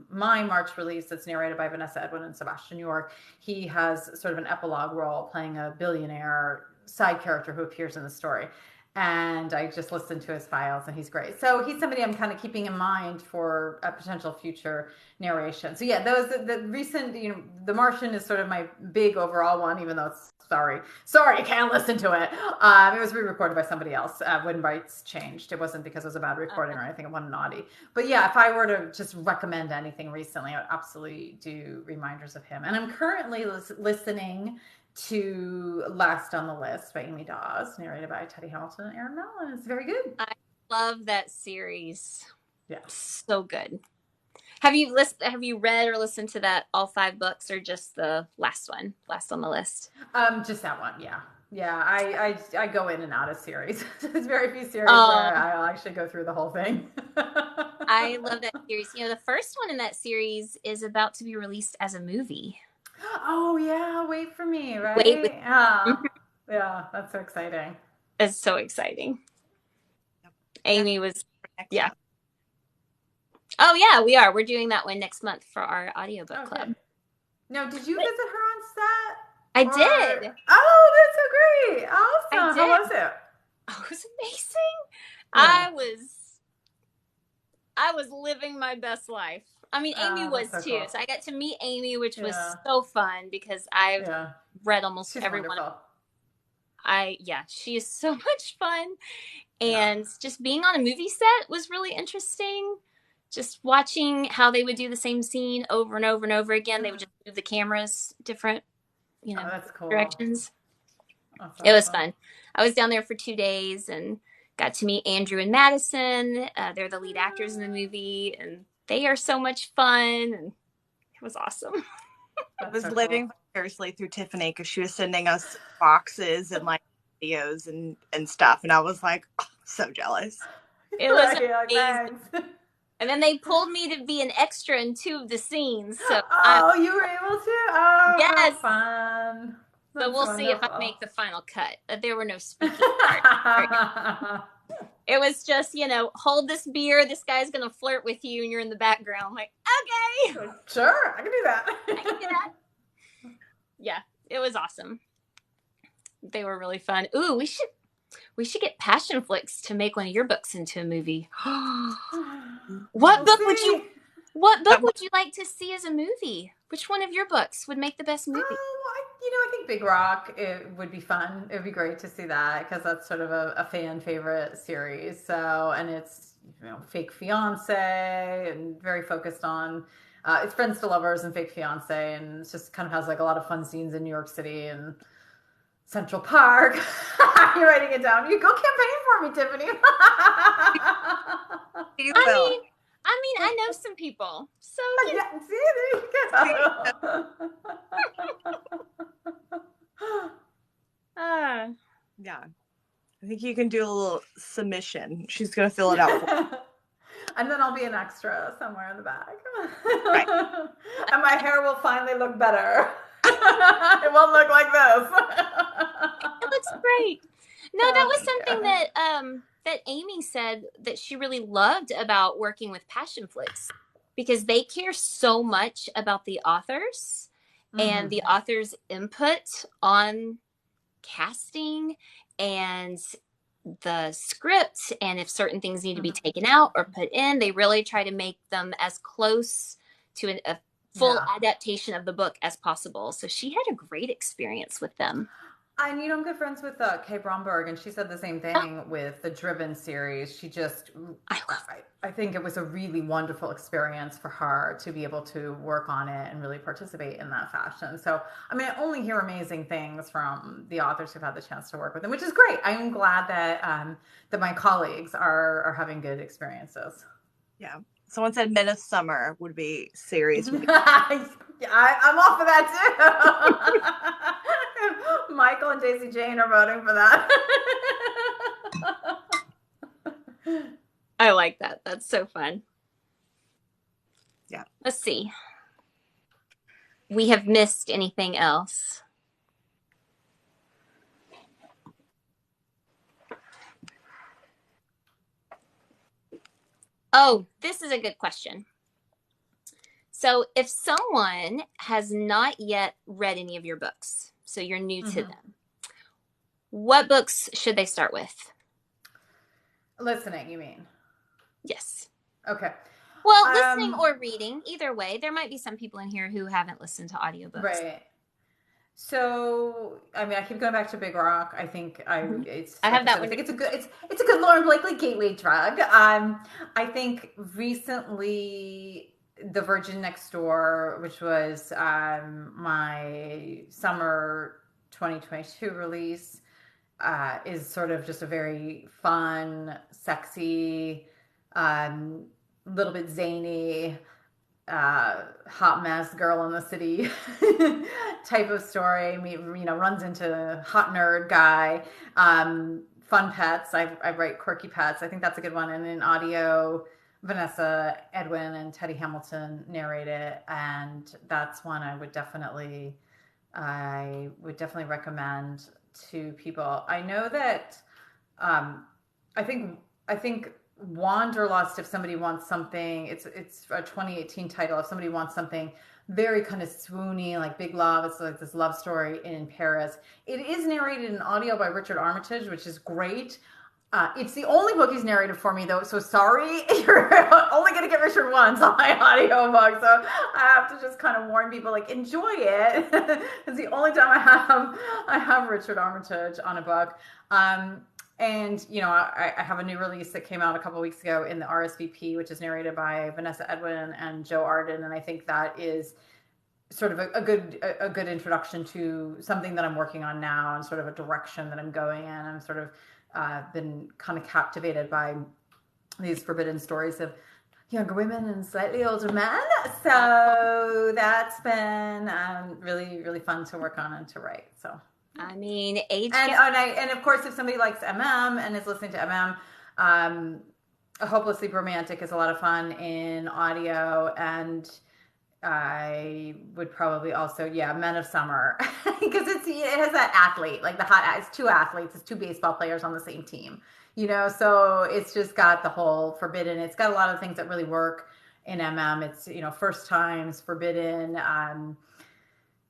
my March release that's narrated by Vanessa Edwin and Sebastian York. He has sort of an epilogue role playing a billionaire side character who appears in the story. And I just listened to his files, and he's great. So he's somebody I'm kind of keeping in mind for a potential future narration. So yeah, those the recent, The Martian is sort of my big overall one, even though it's sorry, you can't listen to it. It was re-recorded by somebody else when rights changed. It wasn't because it was a bad recording or anything. It wasn't naughty. But yeah, if I were to just recommend anything recently, I would absolutely do Reminders of Him. And I'm currently listening to Last on the List by Amy Dawes, narrated by Teddy Hamilton and Aaron Mellon. It's very good. I love that series. Yeah. So good. Have you read or listened to that all 5 books, or just the last one, Last on the List? Just that one, yeah. Yeah, I go in and out of series. There's very few series where I'll actually go through the whole thing. I love that series. The first one in that series is about to be released as a movie. Oh yeah, Wait for Me, right? Yeah, that's so exciting. It's so exciting. Amy was, yeah. Oh yeah, we are. We're doing that one next month for our audiobook club. No, did you visit her on set? I did. Oh, that's so great. Awesome. How was it? Oh, it was amazing. Yeah. I was living my best life. I mean, Amy was so too. Cool. So I got to meet Amy, which was so fun because I've read almost every one. She is so much fun. And just being on a movie set was really interesting. Just watching how they would do the same scene over and over and over again. They would just move the cameras different, that's cool. directions. That's awesome. It was fun. I was down there for 2 days and got to meet Andrew and Madison. They're the lead actors in the movie, and they are so much fun, and it was awesome. I was living vicariously through Tiffany because she was sending us boxes and like videos and stuff, and I was like, so jealous. It was amazing. And then they pulled me to be an extra in 2 of the scenes. So you were able to? Oh, yes. Fun. So we'll see if I make the final cut. There were no speaking parts. It was just, hold this beer. This guy's going to flirt with you, and you're in the background. I'm like, okay. Sure, I can do that. I can do that. Yeah, it was awesome. They were really fun. Ooh, we should get Passion Flicks to make one of your books into a movie. What book would you like to see as a movie? Which one of your books would make the best movie? I think Big Rock, it would be fun. It would be great to see that because that's sort of a fan favorite series. So, and it's, fake fiance and very focused on, it's friends to lovers and fake fiance. And it just kind of has like a lot of fun scenes in New York City and Central Park. You're writing it down. You go campaign for me, Tiffany. I mean, I know some people. So yeah, see, there you go. Yeah. I think you can do a little submission. She's going to fill it out for you. And then I'll be an extra somewhere in the back. Right. And my hair will finally look better. It won't look like this. It looks great. No, that was something that Amy said that she really loved about working with Passion Flicks, because they care so much about the authors and the author's input on casting and the script, and if certain things need to be taken out or put in. They really try to make them as close to a full adaptation of the book as possible. So she had a great experience with them. And I'm good friends with Kay Bromberg, and she said the same Oh, thing with the Driven series. She just, I love I think it was a really wonderful experience for her to be able to work on it and really participate in that fashion. So, I mean, I only hear amazing things from the authors who've had the chance to work with them, which is great. I'm glad that that my colleagues are having good experiences. Yeah. Someone said Men of Summer would be serious. Yeah, I'm off of that too. Michael and Daisy Jane are voting for that. I like that. That's so fun. Yeah. Let's see. We have missed anything else? Oh, this is a good question. So if someone has not yet read any of your books, so you're new to them, what books should they start with? Listening, you mean? Yes. Okay. Well, listening or reading, either way. There might be some people in here who haven't listened to audiobooks. Right. So, I mean, I keep going back to Big Rock. I think I have like that I one. think it's a good Lauren Blakely gateway drug. I think recently The Virgin Next Door, which was my summer 2022 release, is sort of just a very fun, sexy, little bit zany, hot mess girl in the city type of story. Runs into hot nerd guy. Fun pets. I write quirky pets. I think that's a good one. And in audio, Vanessa Edwin and Teddy Hamilton narrate it, and that's one I would definitely recommend to people. I know that I think Wanderlust, if somebody wants something, it's a 2018 title. If somebody wants something very kind of swoony, like Big Love, it's like this love story in Paris. It is narrated in audio by Richard Armitage, which is great. It's the only book he's narrated for me, though, so sorry. You're only going to get Richard once on my audiobook, so I have to just kind of warn people, like, enjoy it. It's the only time I have Richard Armitage on a book. And, I have a new release that came out a couple weeks ago in the RSVP, which is narrated by Vanessa Edwin and Joe Arden, and I think that is sort of a good introduction to something that I'm working on now and sort of a direction that I'm going in. I'm sort of been kind of captivated by these forbidden stories of younger women and slightly older men. So that's been really, really fun to work on and to write. So, I mean, age. And of course, if somebody likes MM and is listening to MM, Hopelessly Romantic is a lot of fun in audio, and I would probably also, Men of Summer, because it has that athlete, like it's two athletes, it's two baseball players on the same team, so it's just got the whole forbidden. It's got a lot of things that really work in MM. It's, first times, forbidden,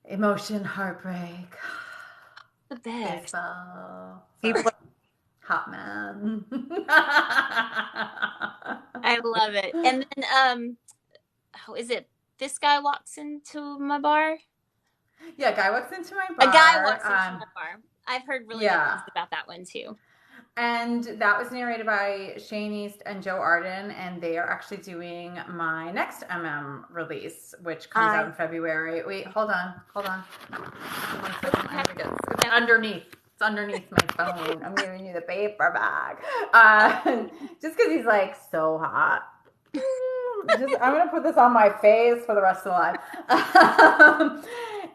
emotion, heartbreak, The best. baseball, People, hot man. I love it. And then, is it This Guy Walks Into My Bar? Yeah, Guy Walks Into My Bar. A Guy Walks Into My Bar. I've heard really good things about that one too. And that was narrated by Shane East and Joe Arden, and they are actually doing my next MM release, which comes out in February. Wait, hold on. 1 second. I think it's underneath. It's underneath my phone. I'm giving you the paper bag. Just because he's like so hot. I'm going to put this on my face for the rest of the life.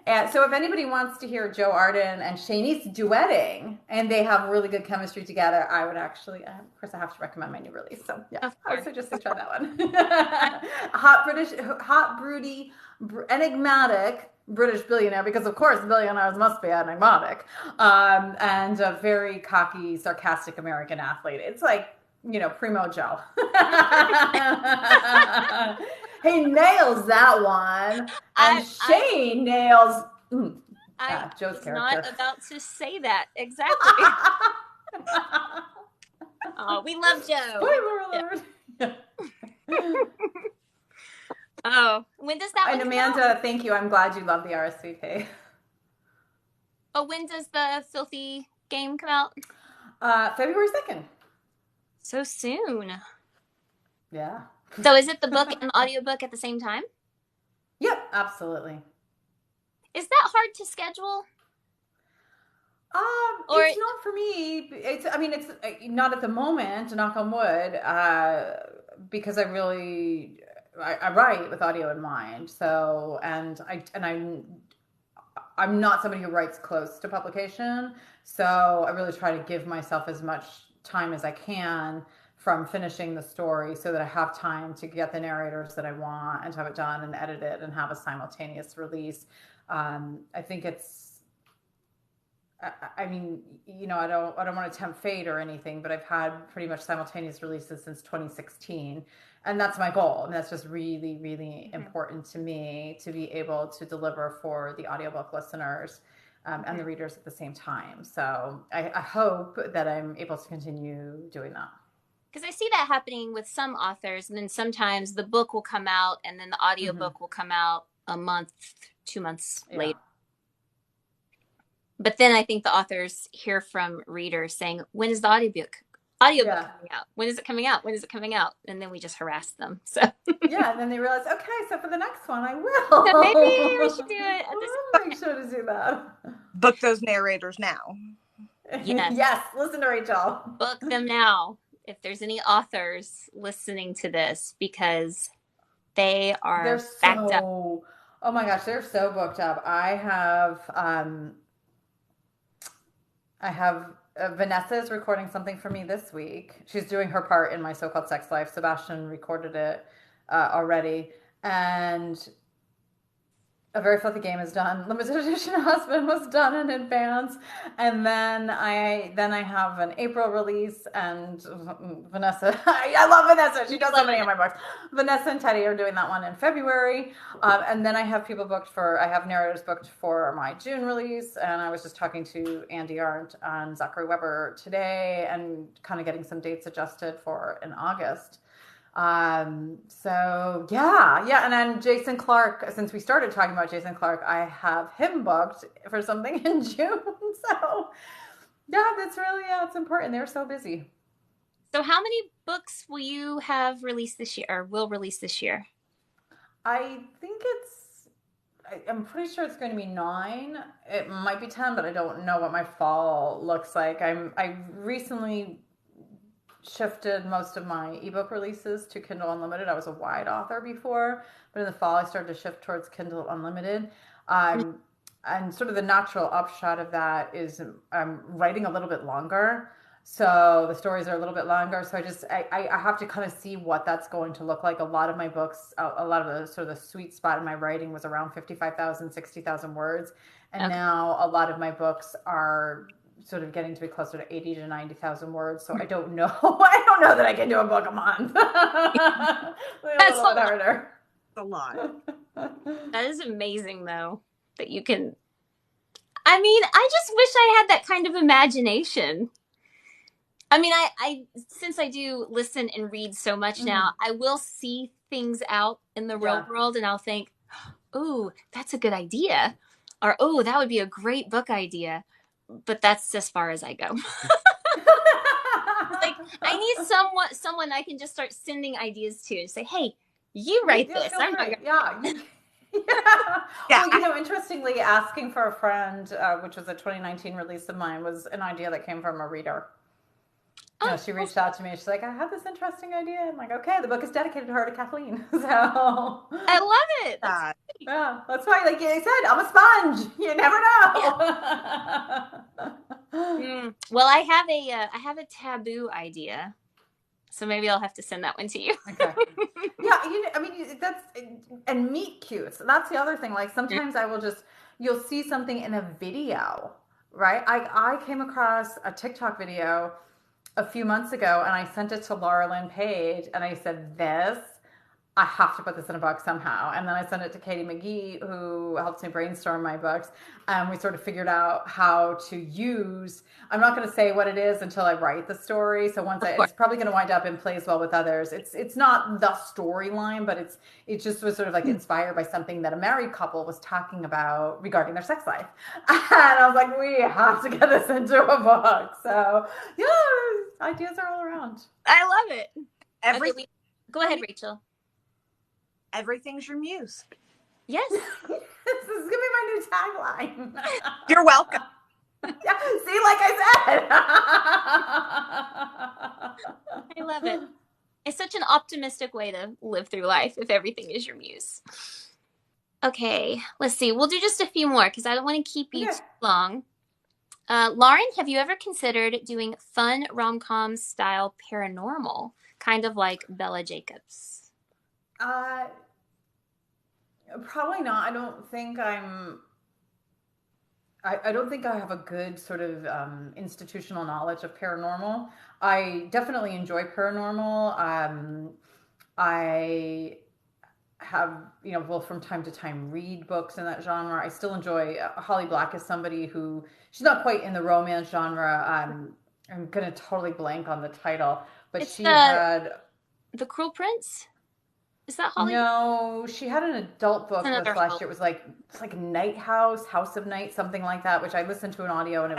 And so if anybody wants to hear Joe Arden and Shanice duetting, and they have really good chemistry together, I would actually, of course, I have to recommend my new release. So yeah, I would suggest to try that one. Hot, broody, enigmatic British billionaire, because of course billionaires must be enigmatic, and a very cocky, sarcastic American athlete. It's like, Primo Joe. He nails that one, and Shane nails Joe's character. I'm not about to say that exactly. Oh, we love Joe. Spoiler alert. Yeah. Oh, when does that? And Amanda, thank you. I'm glad you love the RSVP. Oh, when does the Filthy game come out? February 2nd. So soon. Yeah. So is it the book and the audiobook at the same time? Yep, absolutely. Is that hard to schedule? Or It's not for me. I mean, it's not at the moment, knock on wood, because I write with audio in mind. So, I'm not somebody who writes close to publication. So I really try to give myself as much time as I can from finishing the story so that I have time to get the narrators that I want and to have it done and edit it and have a simultaneous release. I think I mean, I don't want to tempt fate or anything, but I've had pretty much simultaneous releases since 2016, and that's my goal. And that's just really, really important to me to be able to deliver for the audiobook listeners and the readers at the same time. So I hope that I'm able to continue doing that. because I see that happening with some authors, and then sometimes the book will come out and then the audiobook will come out a month, 2 months later. But then I think the authors hear from readers saying, when is the audiobook coming out? When is it coming out? When is it coming out? And then we just harass them. So yeah, and then they realize, okay, so for the next one I will. So maybe we should do it. We'll make sure to do that. Book those narrators now. Yes. Yes, listen to Rachel. Book them now if there's any authors listening to this, because they're backed up. Oh my gosh, they're so booked up. I have Vanessa is recording something for me this week. She's doing her part in my so-called sex life. Sebastian recorded it already, and A Very Filthy Game is done. Limited Edition Husband was done in advance, and then I have an April release, and Vanessa. I love Vanessa. She does so many of my books. Vanessa and Teddy are doing that one in February, and then I have people booked for. I have narrators booked for my June release, and I was just talking to Andy Arndt and Zachary Weber today, and kind of getting some dates adjusted for in August. So yeah. And then Jason Clark, since we started talking about Jason Clark, I have him booked for something in June. So yeah, that's really, it's important. They're so busy. So how many books will you have released this year, or will release this year? I think I'm pretty sure it's going to be 9. It might be 10, but I don't know what my fall looks like. I recently shifted most of my ebook releases to Kindle Unlimited. I was a wide author before, but in the fall I started to shift towards Kindle Unlimited. And sort of the natural upshot of that is I'm writing a little bit longer. So the stories are a little bit longer. So I have to kind of see what that's going to look like. A lot of my books, a lot of the sort of the sweet spot in my writing was around 55,000, 60,000 words. And now a lot of my books are sort of getting to be closer to 80 to 90,000 words. So I don't know. I don't know that I can do a book a month. That's a lot harder. A lot. That is amazing, though, that you can. I mean, I just wish I had that kind of imagination. I mean, I since I do listen and read so much now, I will see things out in the real world, and I'll think, "Oh, that's a good idea," or "Oh, that would be a great book idea." But that's as far as I go. Like, I need someone I can just start sending ideas to and say, "Hey, you write this." I'm not gonna... Well, interestingly, asking for a friend, which was a 2019 release of mine, was an idea that came from a reader. She reached out to me. She's like, I have this interesting idea. I'm like, okay, the book is dedicated to her, to Kathleen. So I love it. That's why, like I said, I'm a sponge. You never know. Well, I have a taboo idea, so maybe I'll have to send that one to you. Okay. Yeah, I mean, and meet cutes. That's the other thing. Like sometimes you'll see something in a video, right? I came across a TikTok video a few months ago, and I sent it to Laura Lynn Page, and I said, this I have to put this in a book somehow. And then I sent it to Katie McGee, who helps me brainstorm my books. And we sort of figured out how to use, I'm not going to say what it is until I write the story. So Of course. it's probably going to wind up in Plays Well with Others. It's not the storyline, but it just was sort of like inspired by something that a married couple was talking about regarding their sex life. And I was like, we have to get this into a book. So yeah, ideas are all around. I love it. Every, Go ahead, Rachel. Everything's your muse. Yes. This is gonna be my new tagline. You're welcome. Yeah, see, like I I love it. It's such an optimistic way to live through life if everything is your muse. Okay, let's see. We'll do just a few more because I don't want to keep you too long. Lauren, have you ever considered doing fun rom-com style paranormal, kind of like Bella Jacobs? Probably not. I don't think I have a good sort of institutional knowledge of paranormal. I definitely enjoy paranormal. I have, will from time to time read books in that genre. I still enjoy Holly Black is somebody who, she's not quite in the romance genre. I'm going to totally blank on the title, but It's she had... The Cruel Prince? Is that Holly? No, she had an adult book Another last year. It's like Night House, House of Night, something like that, which I listened to an audio, and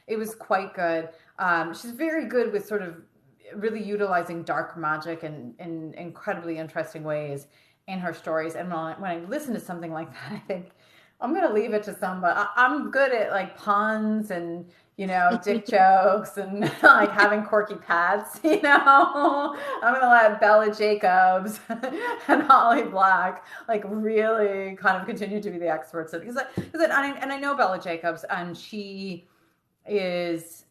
it was quite good. She's very good with sort of really utilizing dark magic in incredibly interesting ways in her stories. And when I listen to something like that, I think I'm gonna leave it to somebody. I'm good at like puns and dick jokes and like having quirky pets. I'm gonna let Bella Jacobs and Holly Black like really kind of continue to be the experts because I know Bella Jacobs, and she just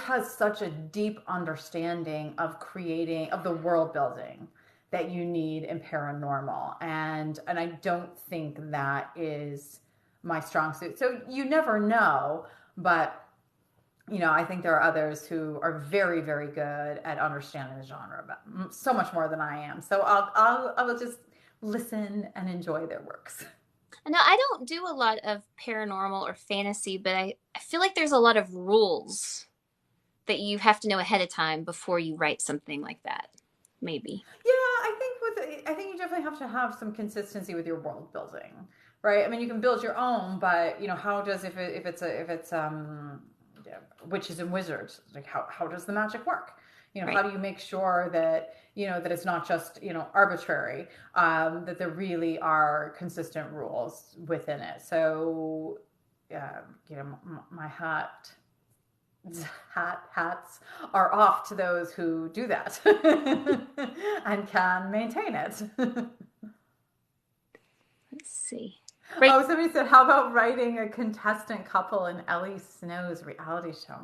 has such a deep understanding of the world building that you need in paranormal, and I don't think that is my strong suit. So you never know, but I think there are others who are very, very good at understanding the genre, but so much more than I am. So I will just listen and enjoy their works. No, I don't do a lot of paranormal or fantasy, but I feel like there's a lot of rules that you have to know ahead of time before you write something like that. Maybe. Yeah, I think you definitely have to have some consistency with your world building, right? I mean, you can build your own, but how does if it's witches and wizards, like how does the magic work? Right. How do you make sure that that it's not just arbitrary, that there really are consistent rules within it. So my hats are off to those who do that and can maintain it. Let's see. Right. Oh, somebody said, how about writing a contestant couple in Ellie Snow's reality show?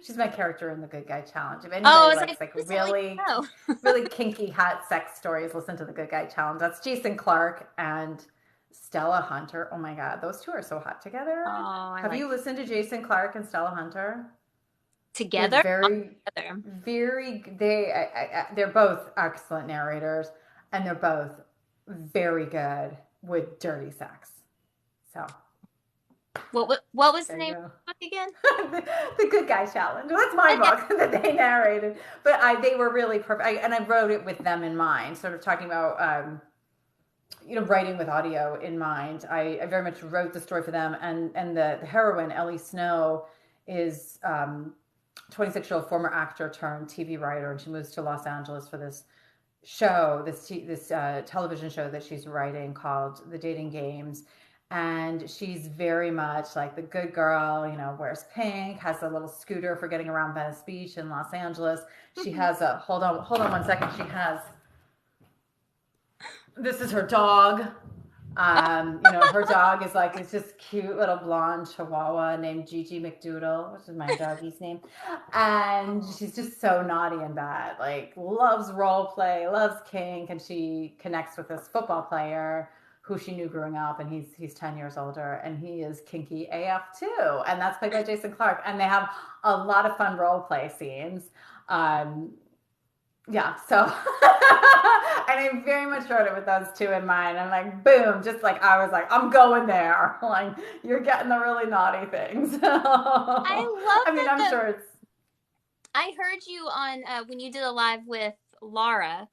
She's my character in the Good Guy Challenge. If anybody likes like really, really kinky hot sex stories, listen to the Good Guy Challenge. That's Jason Clarke and Stella Hunter. Oh my God, those two are so hot together. Oh, Have you listened to Jason Clarke and Stella Hunter? Together? They're both excellent narrators, and they're both very good with dirty sex. So what was the name of the book again? The Good Guy Challenge. That's my book that they narrated. But they were really perfect. And I wrote it with them in mind, sort of talking about writing with audio in mind. I very much wrote the story for them, and the heroine, Ellie Snow, is 26-year-old former actor turned TV writer, and she moves to Los Angeles for this show, this television show that she's writing called The Dating Games. And she's very much like the good girl, wears pink, has a little scooter for getting around Venice Beach in Los Angeles. She has hold on 1 second. This is her dog. Her dog is like, it's this cute little blonde chihuahua named Gigi McDoodle, which is my doggy's name. And she's just so naughty and bad, like loves role play, loves kink. And she connects with this football player who she knew growing up, and he's 10 years older, and he is kinky AF too. And that's played by Jason Clarke. And they have a lot of fun role play scenes. So And I very much wrote it with those two in mind. I'm like, boom, just like I was like, I'm going there. Like, you're getting the really naughty things. I love I mean, that I'm though. sure it's. I heard you on when you did a live with Laura,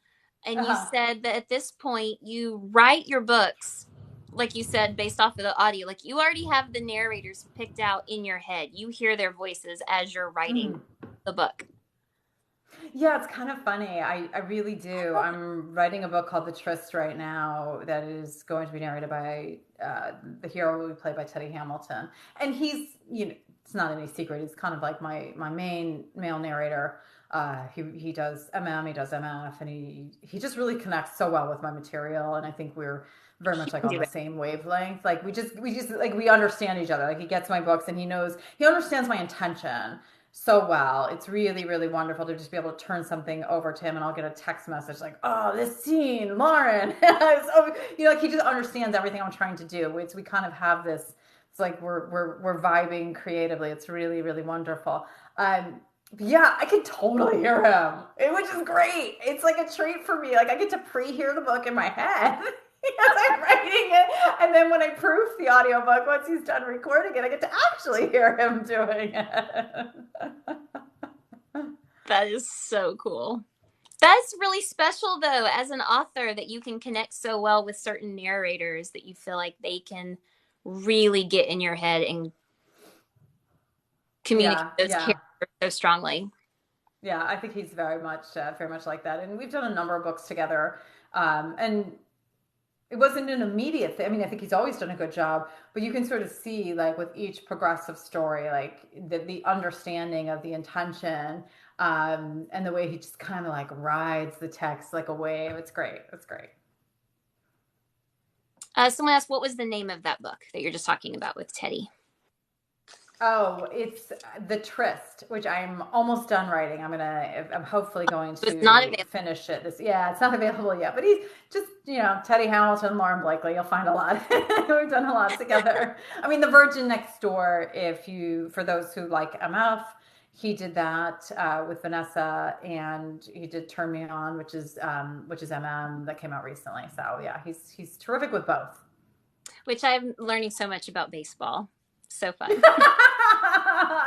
and you said that at this point you write your books, like you said, based off of the audio. Like you already have the narrators picked out in your head. You hear their voices as you're writing the book. Yeah, it's kind of funny. I really do. I'm writing a book called The Tryst right now that is going to be narrated by the hero will be played by Teddy Hamilton. And he's, it's not any secret. He's kind of like my main male narrator. He does he does MF, and he just really connects so well with my material. And I think we're very much like on the same wavelength. Like we just like we understand each other. Like he gets my books and he understands my intention so well. It's really, really wonderful to just be able to turn something over to him, and I'll get a text message like, "Oh, this scene, Lauren." So, like he just understands everything I'm trying to do. We kind of have this. It's like we're vibing creatively. It's really, really wonderful. Yeah, I can totally hear him, which is great. It's like a treat for me. Like I get to pre-hear the book in my head. As I'm writing it, and then when I proof the audiobook, once he's done recording it, I get to actually hear him doing it. That is so cool. That's really special though, as an author, that you can connect so well with certain narrators that you feel like they can really get in your head and communicate those characters so strongly. Yeah, I think he's very much like that. And we've done a number of books together. And it wasn't an immediate thing. I mean, I think he's always done a good job, but you can sort of see, like, with each progressive story, like the understanding of the intention, and the way he just kind of like rides the text like a wave. It's great. It's great. Someone asked, what was the name of that book that you're just talking about with Teddy? Oh, it's The Tryst, which I'm almost done writing. I'm hopefully going It's not to available. finish it. It's not available yet, but he's just, Teddy Hamilton, Lauren Blakely. You'll find a lot. We've done a lot together. I mean, The Virgin Next Door, for those who like MF, he did that with Vanessa, and he did Turn Me On, which is MM that came out recently. So yeah, he's terrific with both. Which I'm learning so much about baseball. So fun.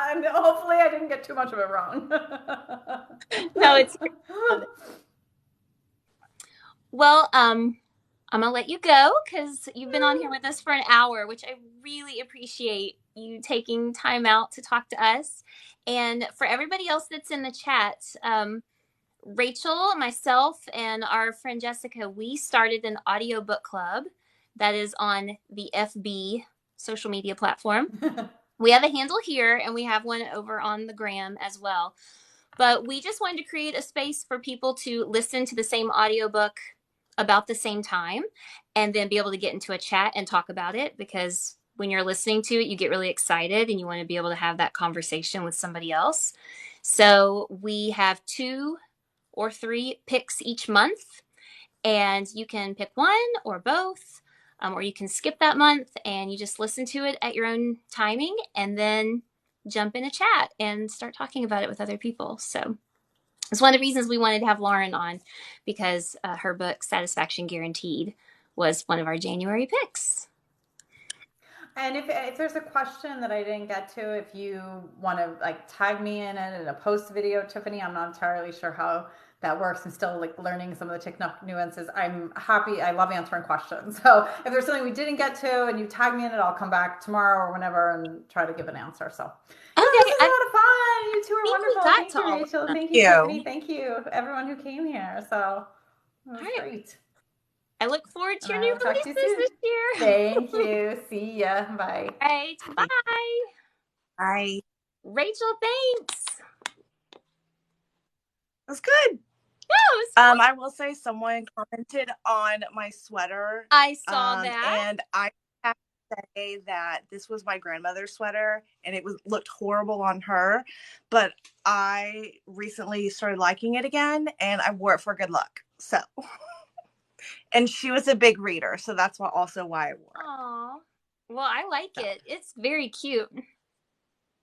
And hopefully I didn't get too much of it wrong. No, it's well, I'm gonna let you go because you've been on here with us for an hour, which I really appreciate you taking time out to talk to us. And for everybody else that's in the chat, Rachel, myself, and our friend Jessica, we started an audiobook club that is on the FB social media platform. We have a handle here, and we have one over on the gram as well. But we just wanted to create a space for people to listen to the same audiobook about the same time, and then be able to get into a chat and talk about it, because when you're listening to it, you get really excited and you want to be able to have that conversation with somebody else. So we have 2 or 3 picks each month, and you can pick one or both. Or you can skip that month and you just listen to it at your own timing, and then jump in a chat and start talking about it with other people. So it's one of the reasons we wanted to have Lauren on, because her book, Satisfaction Guaranteed, was one of our January picks. And if there's a question that I didn't get to, if you want to like tag me in it in a post video, Tiffany, I'm not entirely sure how that works. I'm still like learning some of the technical nuances. I'm happy. I love answering questions. So if there's something we didn't get to and you tag me in it, I'll come back tomorrow or whenever and try to give an answer. So Okay, this is a lot of fun. You two are wonderful. Thank you, Rachel. Thank you, Tiffany. Thank you, everyone who came here. So it was great. I look forward to your new releases this year. Thank you. See ya. Bye. All right. Bye. Bye. Rachel, thanks. That's good. Yeah, I will say someone commented on my sweater. I saw that. And I have to say that this was my grandmother's sweater, and it looked horrible on her. But I recently started liking it again, and I wore it for good luck. So, and she was a big reader, so that's why I wore it. Aw. Well, I like it. It's very cute.